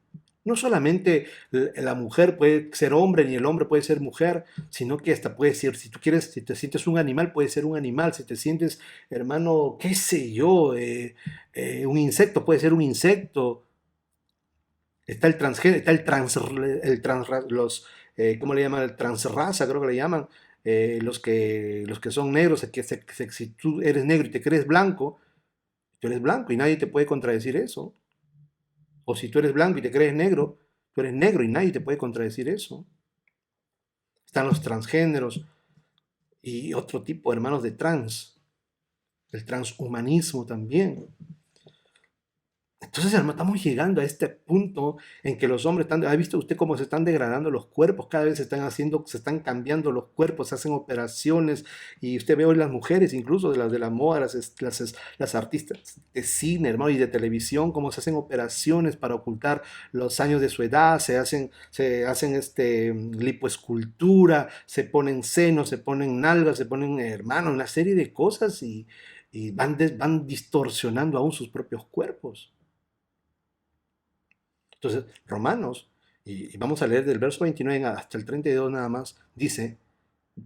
No solamente la mujer puede ser hombre ni el hombre puede ser mujer, sino que hasta puede ser, si tú quieres, si te sientes un animal, puede ser un animal, si te sientes, hermano, qué sé yo, un insecto, puede ser un insecto. Está el transgénero, está los, ¿cómo le llaman? El transraza, creo que le llaman, los que son negros, si tú eres negro y te crees blanco, tú eres blanco y nadie te puede contradecir eso. O si tú eres blanco y te crees negro, tú eres negro y nadie te puede contradecir eso. Están los transgéneros y otro tipo, hermanos, de el transhumanismo también. Entonces, hermano, estamos llegando a este punto en que los hombres están, ¿ha visto usted cómo se están degradando los cuerpos? Cada vez se están cambiando los cuerpos, se hacen operaciones y usted ve hoy las mujeres, incluso de las moda, las artistas de cine, hermano, y de televisión, cómo se hacen operaciones para ocultar los años de su edad, se hacen lipoescultura, se ponen senos, se ponen nalgas, se ponen, hermano, una serie de cosas y van distorsionando aún sus propios cuerpos. Entonces, Romanos, y vamos a leer del verso 29 hasta el 32 nada más, dice,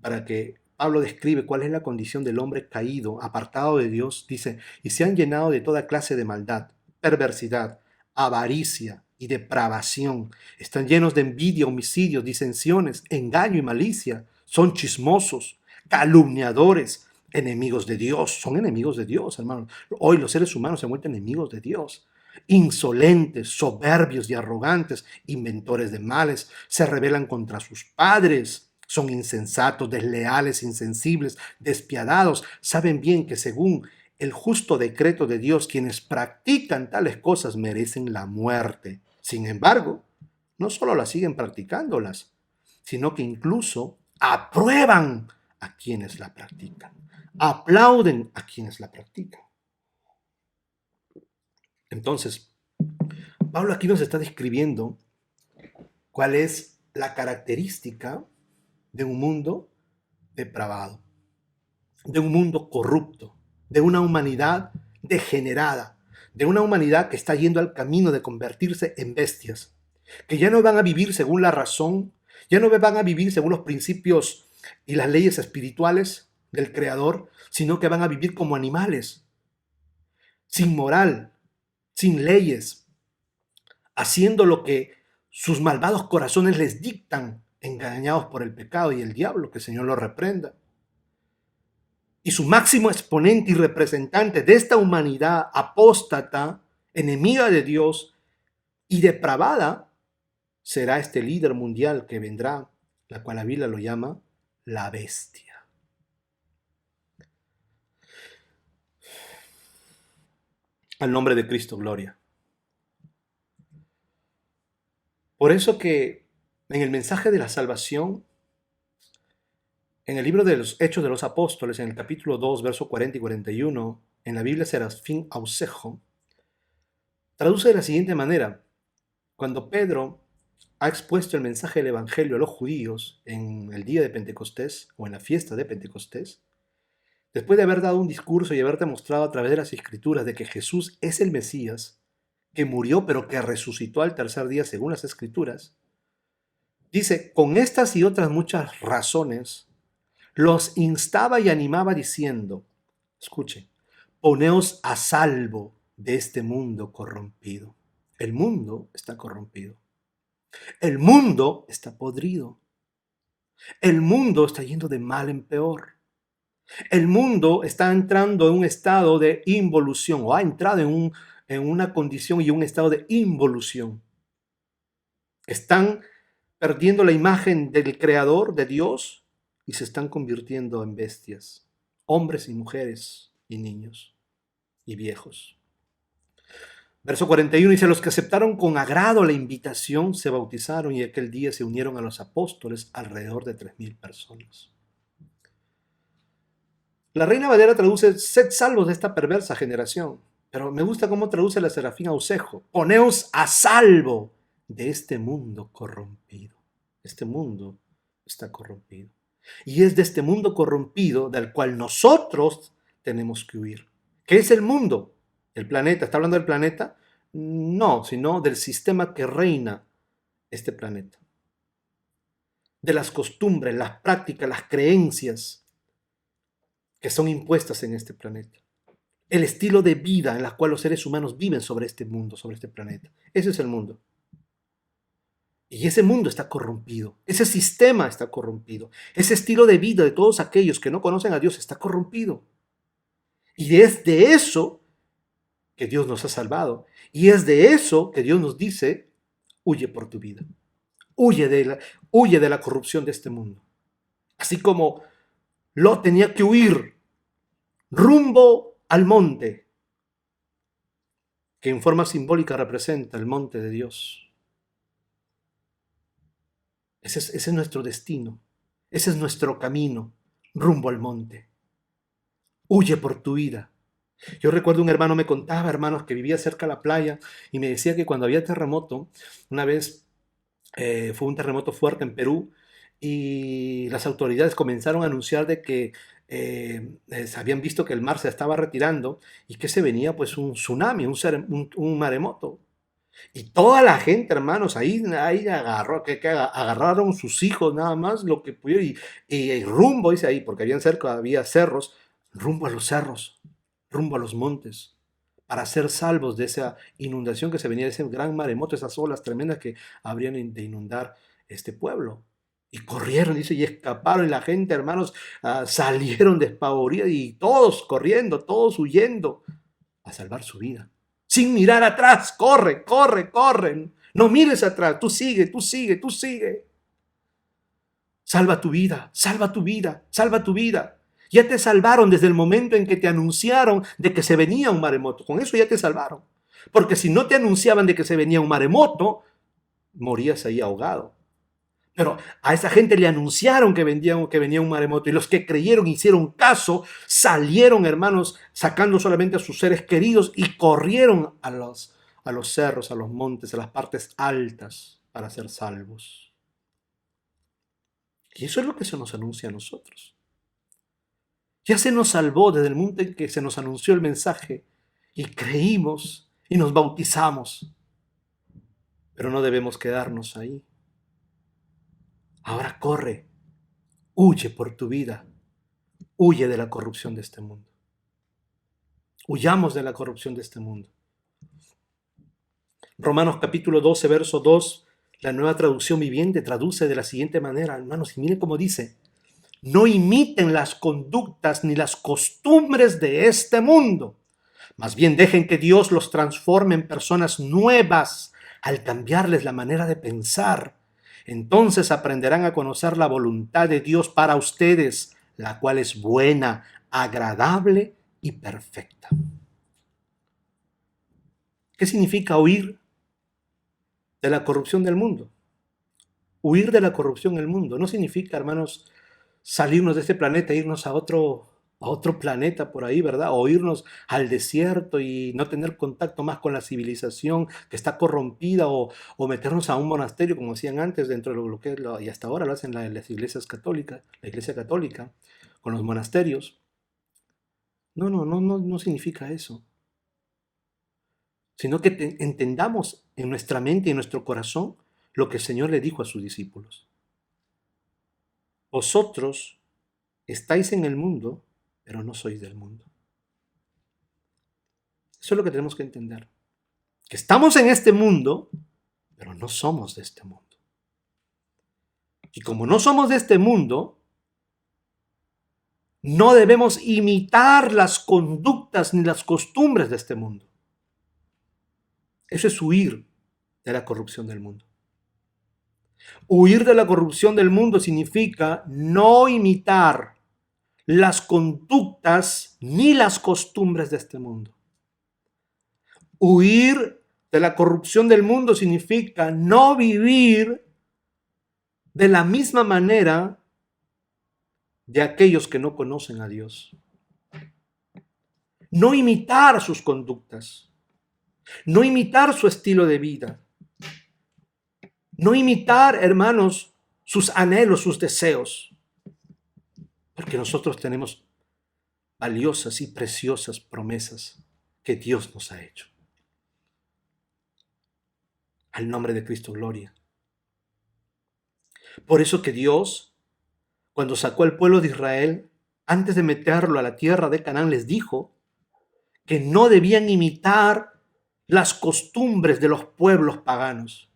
para que Pablo describe cuál es la condición del hombre caído, apartado de Dios, dice, y se han llenado de toda clase de maldad, perversidad, avaricia y depravación. Están llenos de envidia, homicidios, disensiones, engaño y malicia. Son chismosos, calumniadores, enemigos de Dios. Son enemigos de Dios, hermano. Hoy los seres humanos se han vuelto enemigos de Dios. Insolentes, soberbios y arrogantes, inventores de males, se rebelan contra sus padres, son insensatos, desleales, insensibles, despiadados, saben bien que según el justo decreto de Dios, quienes practican tales cosas merecen la muerte. Sin embargo, no solo las siguen practicándolas, sino que incluso aprueban a quienes la practican, aplauden a quienes la practican. Entonces, Pablo aquí nos está describiendo cuál es la característica de un mundo depravado, de un mundo corrupto, de una humanidad degenerada, de una humanidad que está yendo al camino de convertirse en bestias, que ya no van a vivir según la razón, ya no van a vivir según los principios y las leyes espirituales del Creador, sino que van a vivir como animales, sin moral, sin leyes, haciendo lo que sus malvados corazones les dictan, engañados por el pecado y el diablo, que el Señor los reprenda. Y su máximo exponente y representante de esta humanidad apóstata, enemiga de Dios y depravada, será este líder mundial que vendrá, la cual la Biblia lo llama la bestia. Al nombre de Cristo, gloria. Por eso que en el mensaje de la salvación, en el libro de los Hechos de los Apóstoles, en el capítulo 2, verso 40 y 41, en la Biblia Serafín Ausejo, traduce de la siguiente manera. Cuando Pedro ha expuesto el mensaje del Evangelio a los judíos en el día de Pentecostés o en la fiesta de Pentecostés, después de haber dado un discurso y haber demostrado a través de las Escrituras de que Jesús es el Mesías, que murió pero que resucitó al tercer día según las Escrituras, dice, con estas y otras muchas razones, los instaba y animaba diciendo, escuche, poneos a salvo de este mundo corrompido. El mundo está corrompido. El mundo está podrido. El mundo está yendo de mal en peor. El mundo está entrando en un estado de involución o ha entrado en una condición y un estado de involución. Están perdiendo la imagen del Creador, de Dios, y se están convirtiendo en bestias, hombres y mujeres y niños y viejos. Verso 41 dice, los que aceptaron con agrado la invitación se bautizaron y aquel día se unieron a los apóstoles alrededor de 3,000 personas. La Reina Valera traduce, sed salvos de esta perversa generación, pero me gusta cómo traduce la Serafín Ausejo, poneos a salvo de este mundo corrompido. Este mundo está corrompido. Y es de este mundo corrompido del cual nosotros tenemos que huir. ¿Qué es el mundo? ¿El planeta? ¿Está hablando del planeta? No, sino del sistema que reina este planeta. De las costumbres, las prácticas, las creencias que son impuestas en este planeta. El estilo de vida en el cual los seres humanos viven sobre este mundo, sobre este planeta. Ese es el mundo. Y ese mundo está corrompido, ese sistema está corrompido, ese estilo de vida de todos aquellos que no conocen a Dios está corrompido. Y es de eso que Dios nos ha salvado. Y es de eso que Dios nos dice, huye por tu vida. Huye de la corrupción de este mundo. Así como Lot tenía que huir rumbo al monte, que en forma simbólica representa el monte de Dios. Ese es nuestro destino. Ese es nuestro camino, rumbo al monte. Huye por tu vida. Yo recuerdo un hermano me contaba, hermanos, que vivía cerca de la playa y me decía que cuando había terremoto, una vez fue un terremoto fuerte en Perú y las autoridades comenzaron a anunciar de que se habían visto que el mar se estaba retirando y que se venía pues un tsunami, un maremoto. Y toda la gente, hermanos, ahí agarró, que agarraron sus hijos nada más, lo que pudieron, y rumbo, dice ahí, porque habían cerca, había cerros, rumbo a los cerros, rumbo a los montes, para ser salvos de esa inundación que se venía, de ese gran maremoto, esas olas tremendas que habrían de inundar este pueblo. Y corrieron, dice, y escaparon, y la gente, hermanos, salieron despavoridos, y todos corriendo, todos huyendo, a salvar su vida. Sin mirar atrás, corre, corre, corre. No mires atrás, tú sigue, tú sigue, tú sigue. Salva tu vida, salva tu vida, salva tu vida. Ya te salvaron desde el momento en que te anunciaron de que se venía un maremoto. Con eso ya te salvaron. Porque si no te anunciaban de que se venía un maremoto, morías ahí ahogado. Pero a esa gente le anunciaron que venía un maremoto y los que creyeron, hicieron caso, salieron, hermanos, sacando solamente a sus seres queridos y corrieron a los cerros, a los montes, a las partes altas para ser salvos. Y eso es lo que se nos anuncia a nosotros. Ya se nos salvó desde el momento en que se nos anunció el mensaje y creímos y nos bautizamos. Pero no debemos quedarnos ahí. Ahora corre, huye por tu vida, huye de la corrupción de este mundo. Huyamos de la corrupción de este mundo. Romanos capítulo 12, verso 2, la Nueva Traducción Viviente traduce de la siguiente manera, hermanos, y miren cómo dice, no imiten las conductas ni las costumbres de este mundo, más bien dejen que Dios los transforme en personas nuevas al cambiarles la manera de pensar. Entonces aprenderán a conocer la voluntad de Dios para ustedes, la cual es buena, agradable y perfecta. ¿Qué significa huir de la corrupción del mundo? Huir de la corrupción del mundo no significa, hermanos, salirnos de este planeta e irnos a otro planeta por ahí, ¿verdad? O irnos al desierto y no tener contacto más con la civilización que está corrompida o meternos a un monasterio como hacían antes dentro de lo que es y hasta ahora lo hacen las iglesias católicas, la iglesia católica con los monasterios. No significa eso. Sino que entendamos en nuestra mente y en nuestro corazón lo que el Señor le dijo a sus discípulos. Vosotros estáis en el mundo, pero no sois del mundo. Eso es lo que tenemos que entender. Que estamos en este mundo, pero no somos de este mundo. Y como no somos de este mundo, no debemos imitar las conductas ni las costumbres de este mundo. Eso es huir de la corrupción del mundo. Huir de la corrupción del mundo significa no imitar las conductas ni las costumbres de este mundo. Huir de la corrupción del mundo significa no vivir de la misma manera de aquellos que no conocen a Dios. No imitar sus conductas, no imitar su estilo de vida, no imitar, hermanos, sus anhelos, sus deseos, porque nosotros tenemos valiosas y preciosas promesas que Dios nos ha hecho. Al nombre de Cristo, gloria. Por eso que Dios, cuando sacó al pueblo de Israel, antes de meterlo a la tierra de Canaán, les dijo que no debían imitar las costumbres de los pueblos paganos,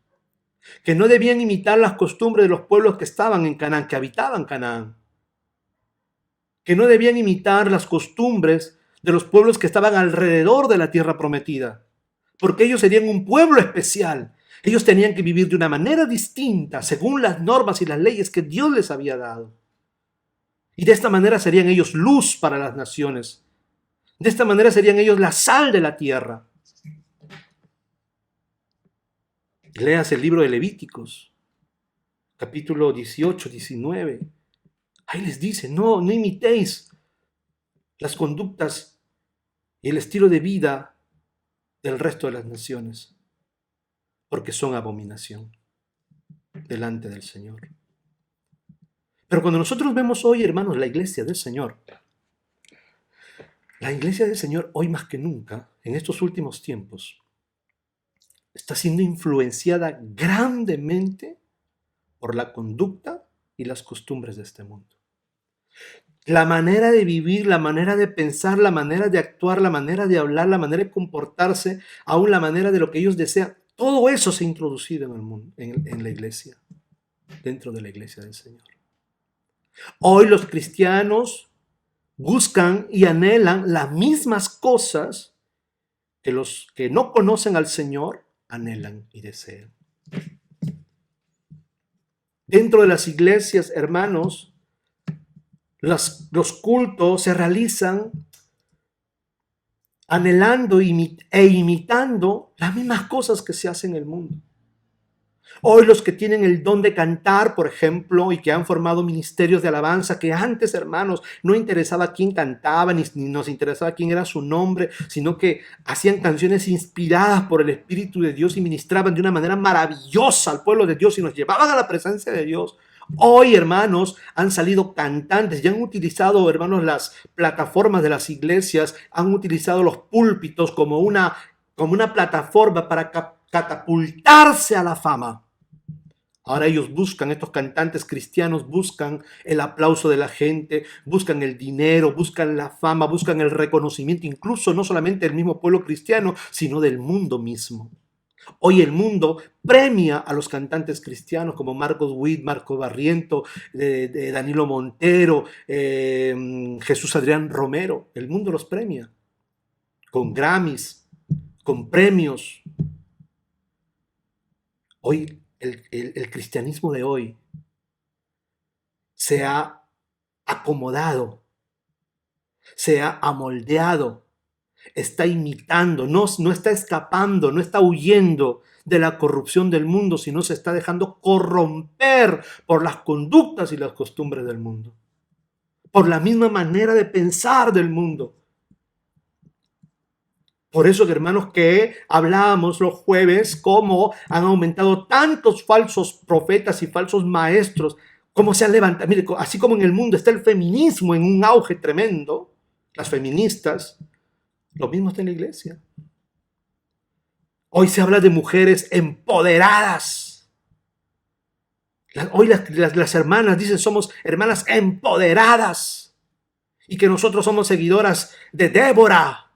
que no debían imitar las costumbres de los pueblos que estaban en Canaán, que habitaban Canaán, que no debían imitar las costumbres de los pueblos que estaban alrededor de la tierra prometida, porque ellos serían un pueblo especial. Ellos tenían que vivir de una manera distinta, según las normas y las leyes que Dios les había dado. Y de esta manera serían ellos luz para las naciones. De esta manera serían ellos la sal de la tierra. Leas el libro de Levíticos, capítulo 18, 19. Ahí les dice, no imitéis las conductas y el estilo de vida del resto de las naciones, porque son abominación delante del Señor. Pero cuando nosotros vemos hoy, hermanos, la iglesia del Señor hoy más que nunca, en estos últimos tiempos, está siendo influenciada grandemente por la conducta y las costumbres de este mundo. La manera de vivir, la manera de pensar, la manera de actuar, la manera de hablar, la manera de comportarse, aún la manera de lo que ellos desean, todo eso se ha introducido en el mundo, en la iglesia, dentro de la iglesia del Señor. Hoy los cristianos buscan y anhelan las mismas cosas que los que no conocen al Señor anhelan y desean. Dentro de las iglesias, hermanos, los cultos se realizan anhelando e imitando las mismas cosas que se hacen en el mundo. Hoy los que tienen el don de cantar, por ejemplo, y que han formado ministerios de alabanza, que antes, hermanos, no interesaba quién cantaba, ni nos interesaba quién era su nombre, sino que hacían canciones inspiradas por el Espíritu de Dios y ministraban de una manera maravillosa al pueblo de Dios y nos llevaban a la presencia de Dios. Hoy, hermanos, han salido cantantes y han utilizado, hermanos, las plataformas de las iglesias, han utilizado los púlpitos como una plataforma para catapultarse a la fama. Ahora ellos buscan, estos cantantes cristianos buscan el aplauso de la gente, buscan el dinero, buscan la fama, buscan el reconocimiento, incluso no solamente del mismo pueblo cristiano, sino del mundo mismo. Hoy el mundo premia a los cantantes cristianos como Marcos Witt, Marco Barriento, Danilo Montero, Jesús Adrián Romero. El mundo los premia con Grammys, con premios. Hoy el cristianismo de hoy se ha acomodado, se ha amoldeado, está imitando, no está escapando, no está huyendo de la corrupción del mundo, sino se está dejando corromper por las conductas y las costumbres del mundo, por la misma manera de pensar del mundo. Por eso, hermanos, que hablábamos los jueves cómo han aumentado tantos falsos profetas y falsos maestros, cómo se han levantado. Mire, así como en el mundo está el feminismo en un auge tremendo, las feministas, lo mismo está en la iglesia. Hoy se habla de mujeres empoderadas. Hoy las hermanas dicen somos hermanas empoderadas y que nosotros somos seguidoras de Débora.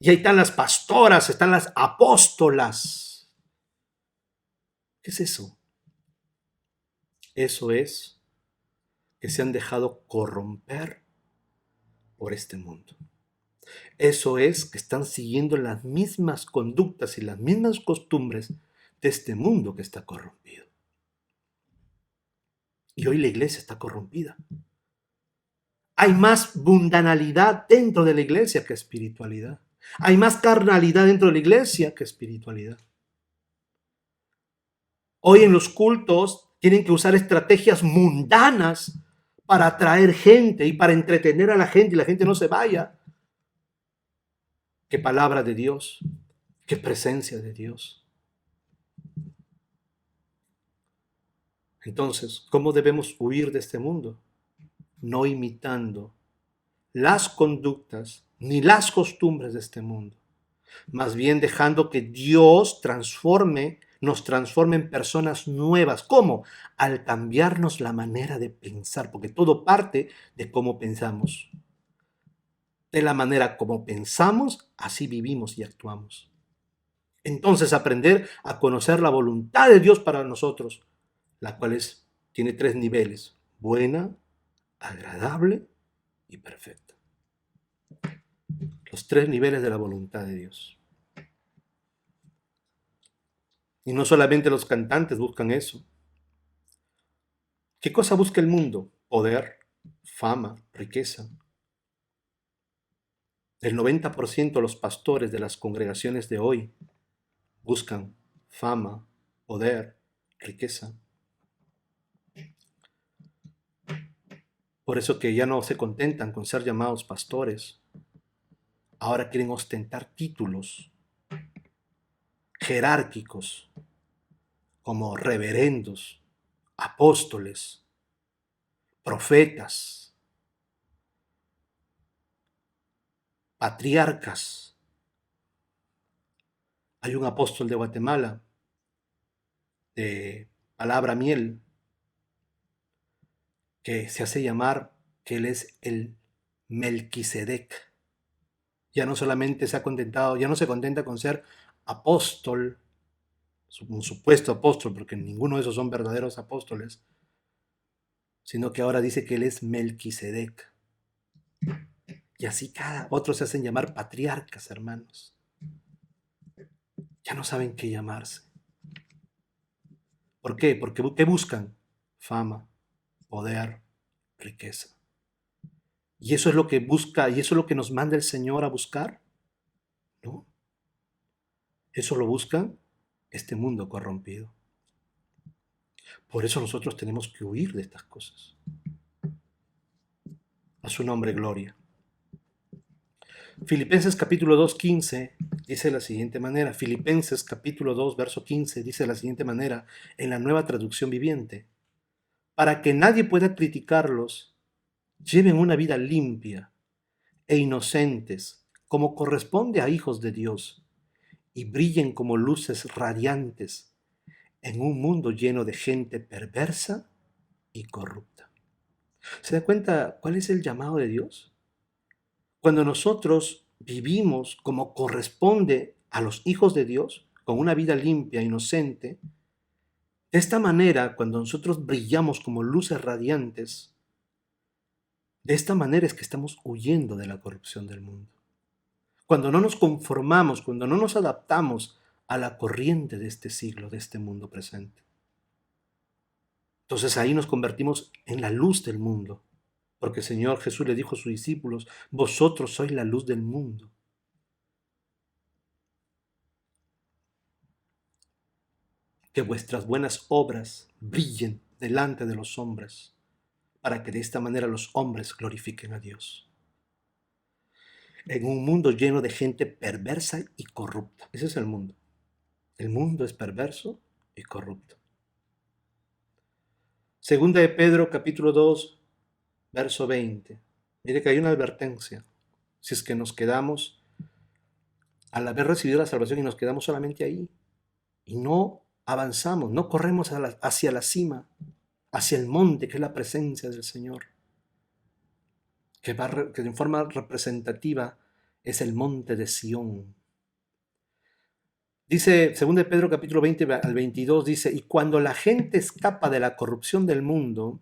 Y ahí están las pastoras, están las apóstolas. ¿Qué es eso? Eso es que se han dejado corromper por este mundo. Eso es que están siguiendo las mismas conductas y las mismas costumbres de este mundo que está corrompido. Y hoy la iglesia está corrompida. Hay más mundanalidad dentro de la iglesia que espiritualidad. Hay más carnalidad dentro de la iglesia que espiritualidad. Hoy en los cultos tienen que usar estrategias mundanas para atraer gente y para entretener a la gente y la gente no se vaya. Qué palabra de Dios, qué presencia de Dios. Entonces, ¿cómo debemos huir de este mundo? No imitando las conductas ni las costumbres de este mundo, más bien dejando que Dios nos transforme en personas nuevas. ¿Cómo? Al cambiarnos la manera de pensar, porque todo parte de cómo pensamos. De la manera como pensamos, así vivimos y actuamos. Entonces aprender a conocer la voluntad de Dios para nosotros, la cual tiene 3 niveles: buena, agradable y perfecta. Los 3 niveles de la voluntad de Dios. Y no solamente los cantantes buscan eso. ¿Qué cosa busca el mundo? Poder, fama, riqueza. El 90% de los pastores de las congregaciones de hoy buscan fama, poder, riqueza. Por eso que ya no se contentan con ser llamados pastores. Ahora quieren ostentar títulos jerárquicos como reverendos, apóstoles, profetas, patriarcas. Hay un apóstol de Guatemala, de palabra miel, que se hace llamar que él es el Melquisedec. Ya no solamente se ha contentado, ya no se contenta con ser apóstol, un supuesto apóstol, porque ninguno de esos son verdaderos apóstoles, sino que ahora dice que él es Melquisedec. Y así cada otro se hacen llamar patriarcas, hermanos. Ya no saben qué llamarse. ¿Por qué? Porque ¿qué buscan? Fama, poder, riqueza. ¿Y eso es lo que busca, y eso es lo que nos manda el Señor a buscar? No. Eso lo busca este mundo corrompido. Por eso nosotros tenemos que huir de estas cosas. A su nombre, gloria. Filipenses capítulo 2, 15 dice de la siguiente manera. Filipenses capítulo 2, verso 15 dice de la siguiente manera en la Nueva Traducción Viviente. Para que nadie pueda criticarlos, lleven una vida limpia e inocentes, como corresponde a hijos de Dios, y brillen como luces radiantes en un mundo lleno de gente perversa y corrupta. ¿Se da cuenta cuál es el llamado de Dios? Cuando nosotros vivimos como corresponde a los hijos de Dios, con una vida limpia, inocente, de esta manera, cuando nosotros brillamos como luces radiantes, de esta manera es que estamos huyendo de la corrupción del mundo. Cuando no nos conformamos, cuando no nos adaptamos a la corriente de este siglo, de este mundo presente. Entonces ahí nos convertimos en la luz del mundo, porque el Señor Jesús le dijo a sus discípulos, vosotros sois la luz del mundo. Que vuestras buenas obras brillen delante de los hombres, para que de esta manera los hombres glorifiquen a Dios. En un mundo lleno de gente perversa y corrupta. Ese es el mundo. El mundo es perverso y corrupto. Segunda de Pedro, capítulo 2, verso 20. Mire que hay una advertencia. Si es que nos quedamos, al haber recibido la salvación y nos quedamos solamente ahí, y no avanzamos, no corremos hacia la cima, hacia el monte, que es la presencia del Señor, que en forma representativa es el monte de Sión. Dice, 2 de Pedro capítulo 20 al 22, dice, y cuando la gente escapa de la corrupción del mundo,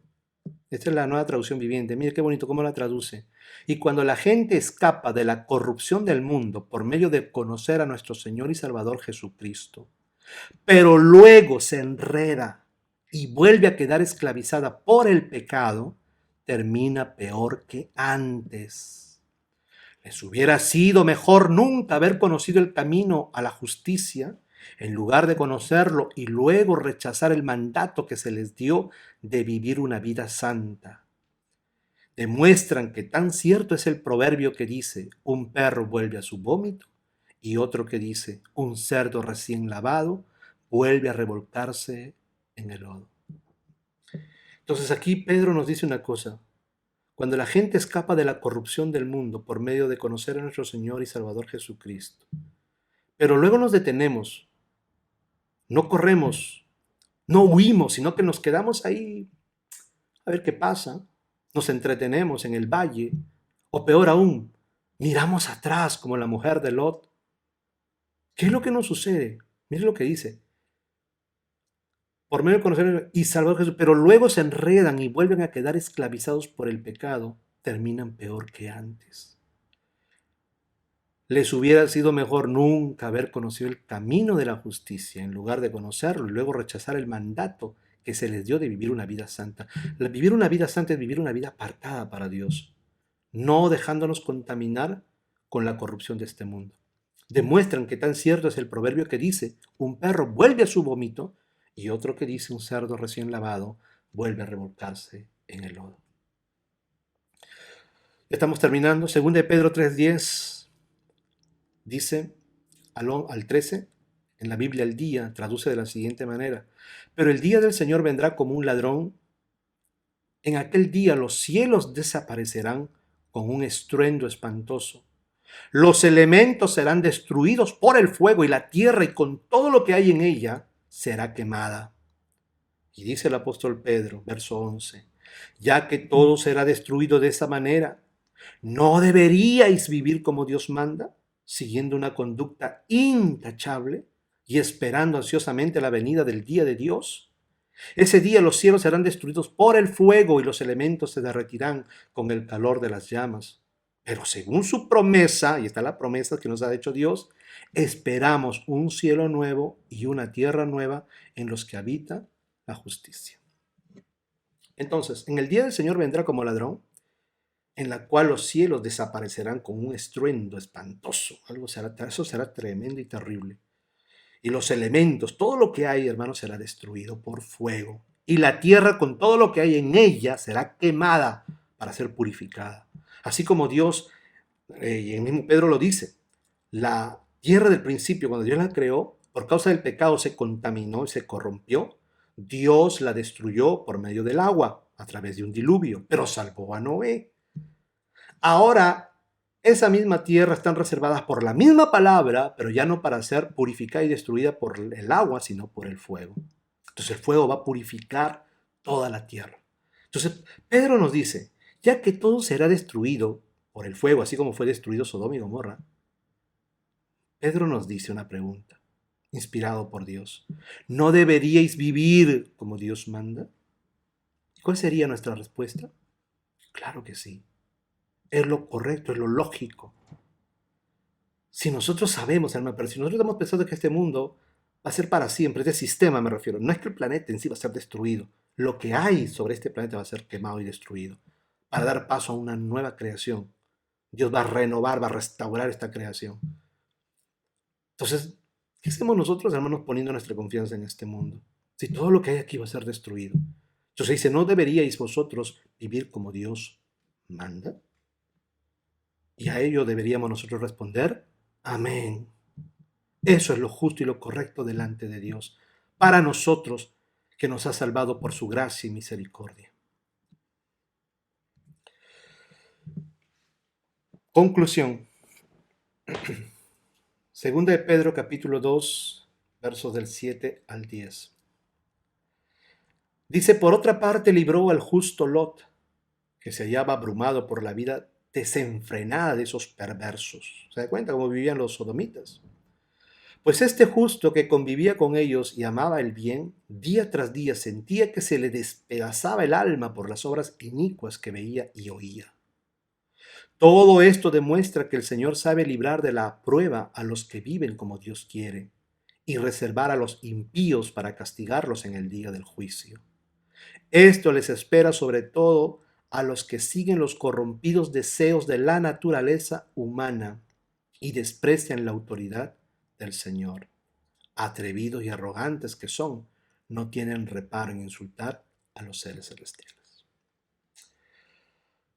esta es la Nueva Traducción Viviente, mire qué bonito cómo la traduce, y cuando la gente escapa de la corrupción del mundo por medio de conocer a nuestro Señor y Salvador Jesucristo, pero luego se enreda y vuelve a quedar esclavizada por el pecado, termina peor que antes. Les hubiera sido mejor nunca haber conocido el camino a la justicia, en lugar de conocerlo y luego rechazar el mandato que se les dio de vivir una vida santa. Demuestran que tan cierto es el proverbio que dice, un perro vuelve a su vómito, y otro que dice, un cerdo recién lavado vuelve a revolcarse en el lodo. Entonces aquí Pedro nos dice una cosa: cuando la gente escapa de la corrupción del mundo por medio de conocer a nuestro Señor y Salvador Jesucristo, pero luego nos detenemos, no corremos, no huimos, sino que nos quedamos ahí a ver qué pasa, nos entretenemos en el valle, o peor aún, miramos atrás como la mujer de Lot. ¿Qué es lo que nos sucede? Mire lo que dice: por medio de conocer y salvar a Jesús, pero luego se enredan y vuelven a quedar esclavizados por el pecado, terminan peor que antes. Les hubiera sido mejor nunca haber conocido el camino de la justicia, en lugar de conocerlo y luego rechazar el mandato que se les dio de vivir una vida santa. Vivir una vida santa es vivir una vida apartada para Dios, no dejándonos contaminar con la corrupción de este mundo. Demuestran que tan cierto es el proverbio que dice, un perro vuelve a su vómito, y otro que dice, un cerdo recién lavado vuelve a revolcarse en el lodo. Estamos terminando. Segunda de Pedro 3:10 dice al 13, en la Biblia el día traduce de la siguiente manera: pero el día del Señor vendrá como un ladrón. En aquel día los cielos desaparecerán con un estruendo espantoso. Los elementos serán destruidos por el fuego y la tierra y con todo lo que hay en ella será quemada. Y dice el apóstol Pedro, verso 11, ya que todo será destruido de esa manera, ¿no deberíais vivir como Dios manda, siguiendo una conducta intachable y esperando ansiosamente la venida del día de Dios? Ese día los cielos serán destruidos por el fuego y los elementos se derretirán con el calor de las llamas. Pero según su promesa, y está la promesa que nos ha hecho Dios, esperamos un cielo nuevo y una tierra nueva en los que habita la justicia. Entonces, en el día del Señor vendrá como ladrón, en la cual los cielos desaparecerán con un estruendo espantoso. Eso será tremendo y terrible. Y los elementos, todo lo que hay, hermanos, será destruido por fuego. Y la tierra con todo lo que hay en ella será quemada para ser purificada. Así como Dios, y el mismo Pedro lo dice, la tierra del principio, cuando Dios la creó, por causa del pecado se contaminó y se corrompió. Dios la destruyó por medio del agua, a través de un diluvio, pero salvó a Noé. Ahora, esa misma tierra están reservadas por la misma palabra, pero ya no para ser purificada y destruida por el agua, sino por el fuego. Entonces el fuego va a purificar toda la tierra. Entonces Pedro nos dice, ya que todo será destruido por el fuego, así como fue destruido Sodoma y Gomorra, Pedro nos dice una pregunta, inspirado por Dios. ¿No deberíais vivir como Dios manda? ¿Cuál sería nuestra respuesta? Claro que sí. Es lo correcto, es lo lógico. Si nosotros sabemos, hermano, pero si nosotros estamos pensando que este mundo va a ser para siempre, este sistema me refiero, no es que el planeta en sí va a ser destruido, lo que hay sobre este planeta va a ser quemado y destruido para dar paso a una nueva creación. Dios va a renovar, va a restaurar esta creación. Entonces, ¿qué hacemos nosotros, hermanos, poniendo nuestra confianza en este mundo? Si todo lo que hay aquí va a ser destruido. Entonces dice, ¿no deberíais vosotros vivir como Dios manda? Y a ello deberíamos nosotros responder, amén. Eso es lo justo y lo correcto delante de Dios, para nosotros que nos ha salvado por su gracia y misericordia. Conclusión. Segunda de Pedro capítulo 2, versos del 7 al 10. Dice, por otra parte libró al justo Lot, que se hallaba abrumado por la vida desenfrenada de esos perversos. ¿Se da cuenta cómo vivían los sodomitas? Pues este justo que convivía con ellos y amaba el bien, día tras día sentía que se le despedazaba el alma por las obras inicuas que veía y oía. Todo esto demuestra que el Señor sabe librar de la prueba a los que viven como Dios quiere y reservar a los impíos para castigarlos en el día del juicio. Esto les espera sobre todo a los que siguen los corrompidos deseos de la naturaleza humana y desprecian la autoridad del Señor. Atrevidos y arrogantes que son, no tienen reparo en insultar a los seres celestiales.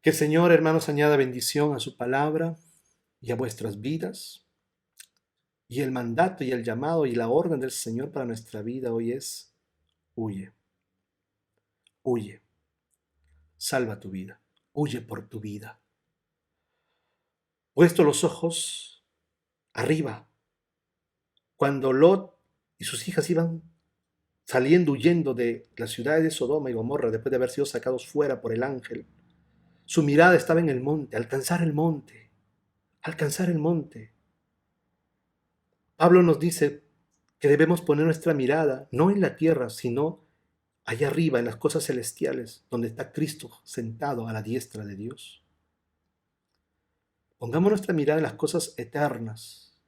Que el Señor, hermanos, añada bendición a su palabra y a vuestras vidas. Y el mandato y el llamado y la orden del Señor para nuestra vida hoy es: huye, huye, salva tu vida, huye por tu vida. Puesto los ojos arriba, cuando Lot y sus hijas iban saliendo, huyendo de las ciudades de Sodoma y Gomorra después de haber sido sacados fuera por el ángel, su mirada estaba en el monte, alcanzar el monte, alcanzar el monte. Pablo nos dice que debemos poner nuestra mirada no en la tierra, sino allá arriba, en las cosas celestiales, donde está Cristo sentado a la diestra de Dios. Pongamos nuestra mirada en las cosas eternas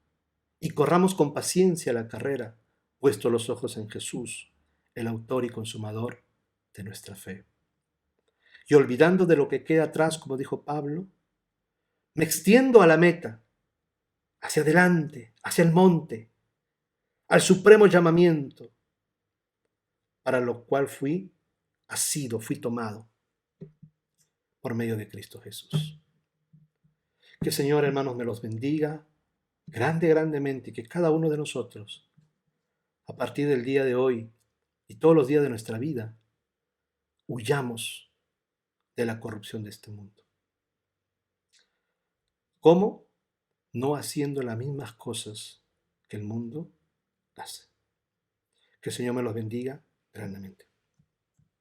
y corramos con paciencia la carrera, puesto los ojos en Jesús, el autor y consumador de nuestra fe. Y olvidando de lo que queda atrás, como dijo Pablo, me extiendo a la meta, hacia adelante, hacia el monte, al supremo llamamiento, para lo cual fui tomado por medio de Cristo Jesús. Que el Señor, hermanos, me los bendiga grandemente, y que cada uno de nosotros, a partir del día de hoy y todos los días de nuestra vida, huyamos de la corrupción de este mundo. ¿Cómo? No haciendo las mismas cosas que el mundo hace. Que el Señor me los bendiga grandemente.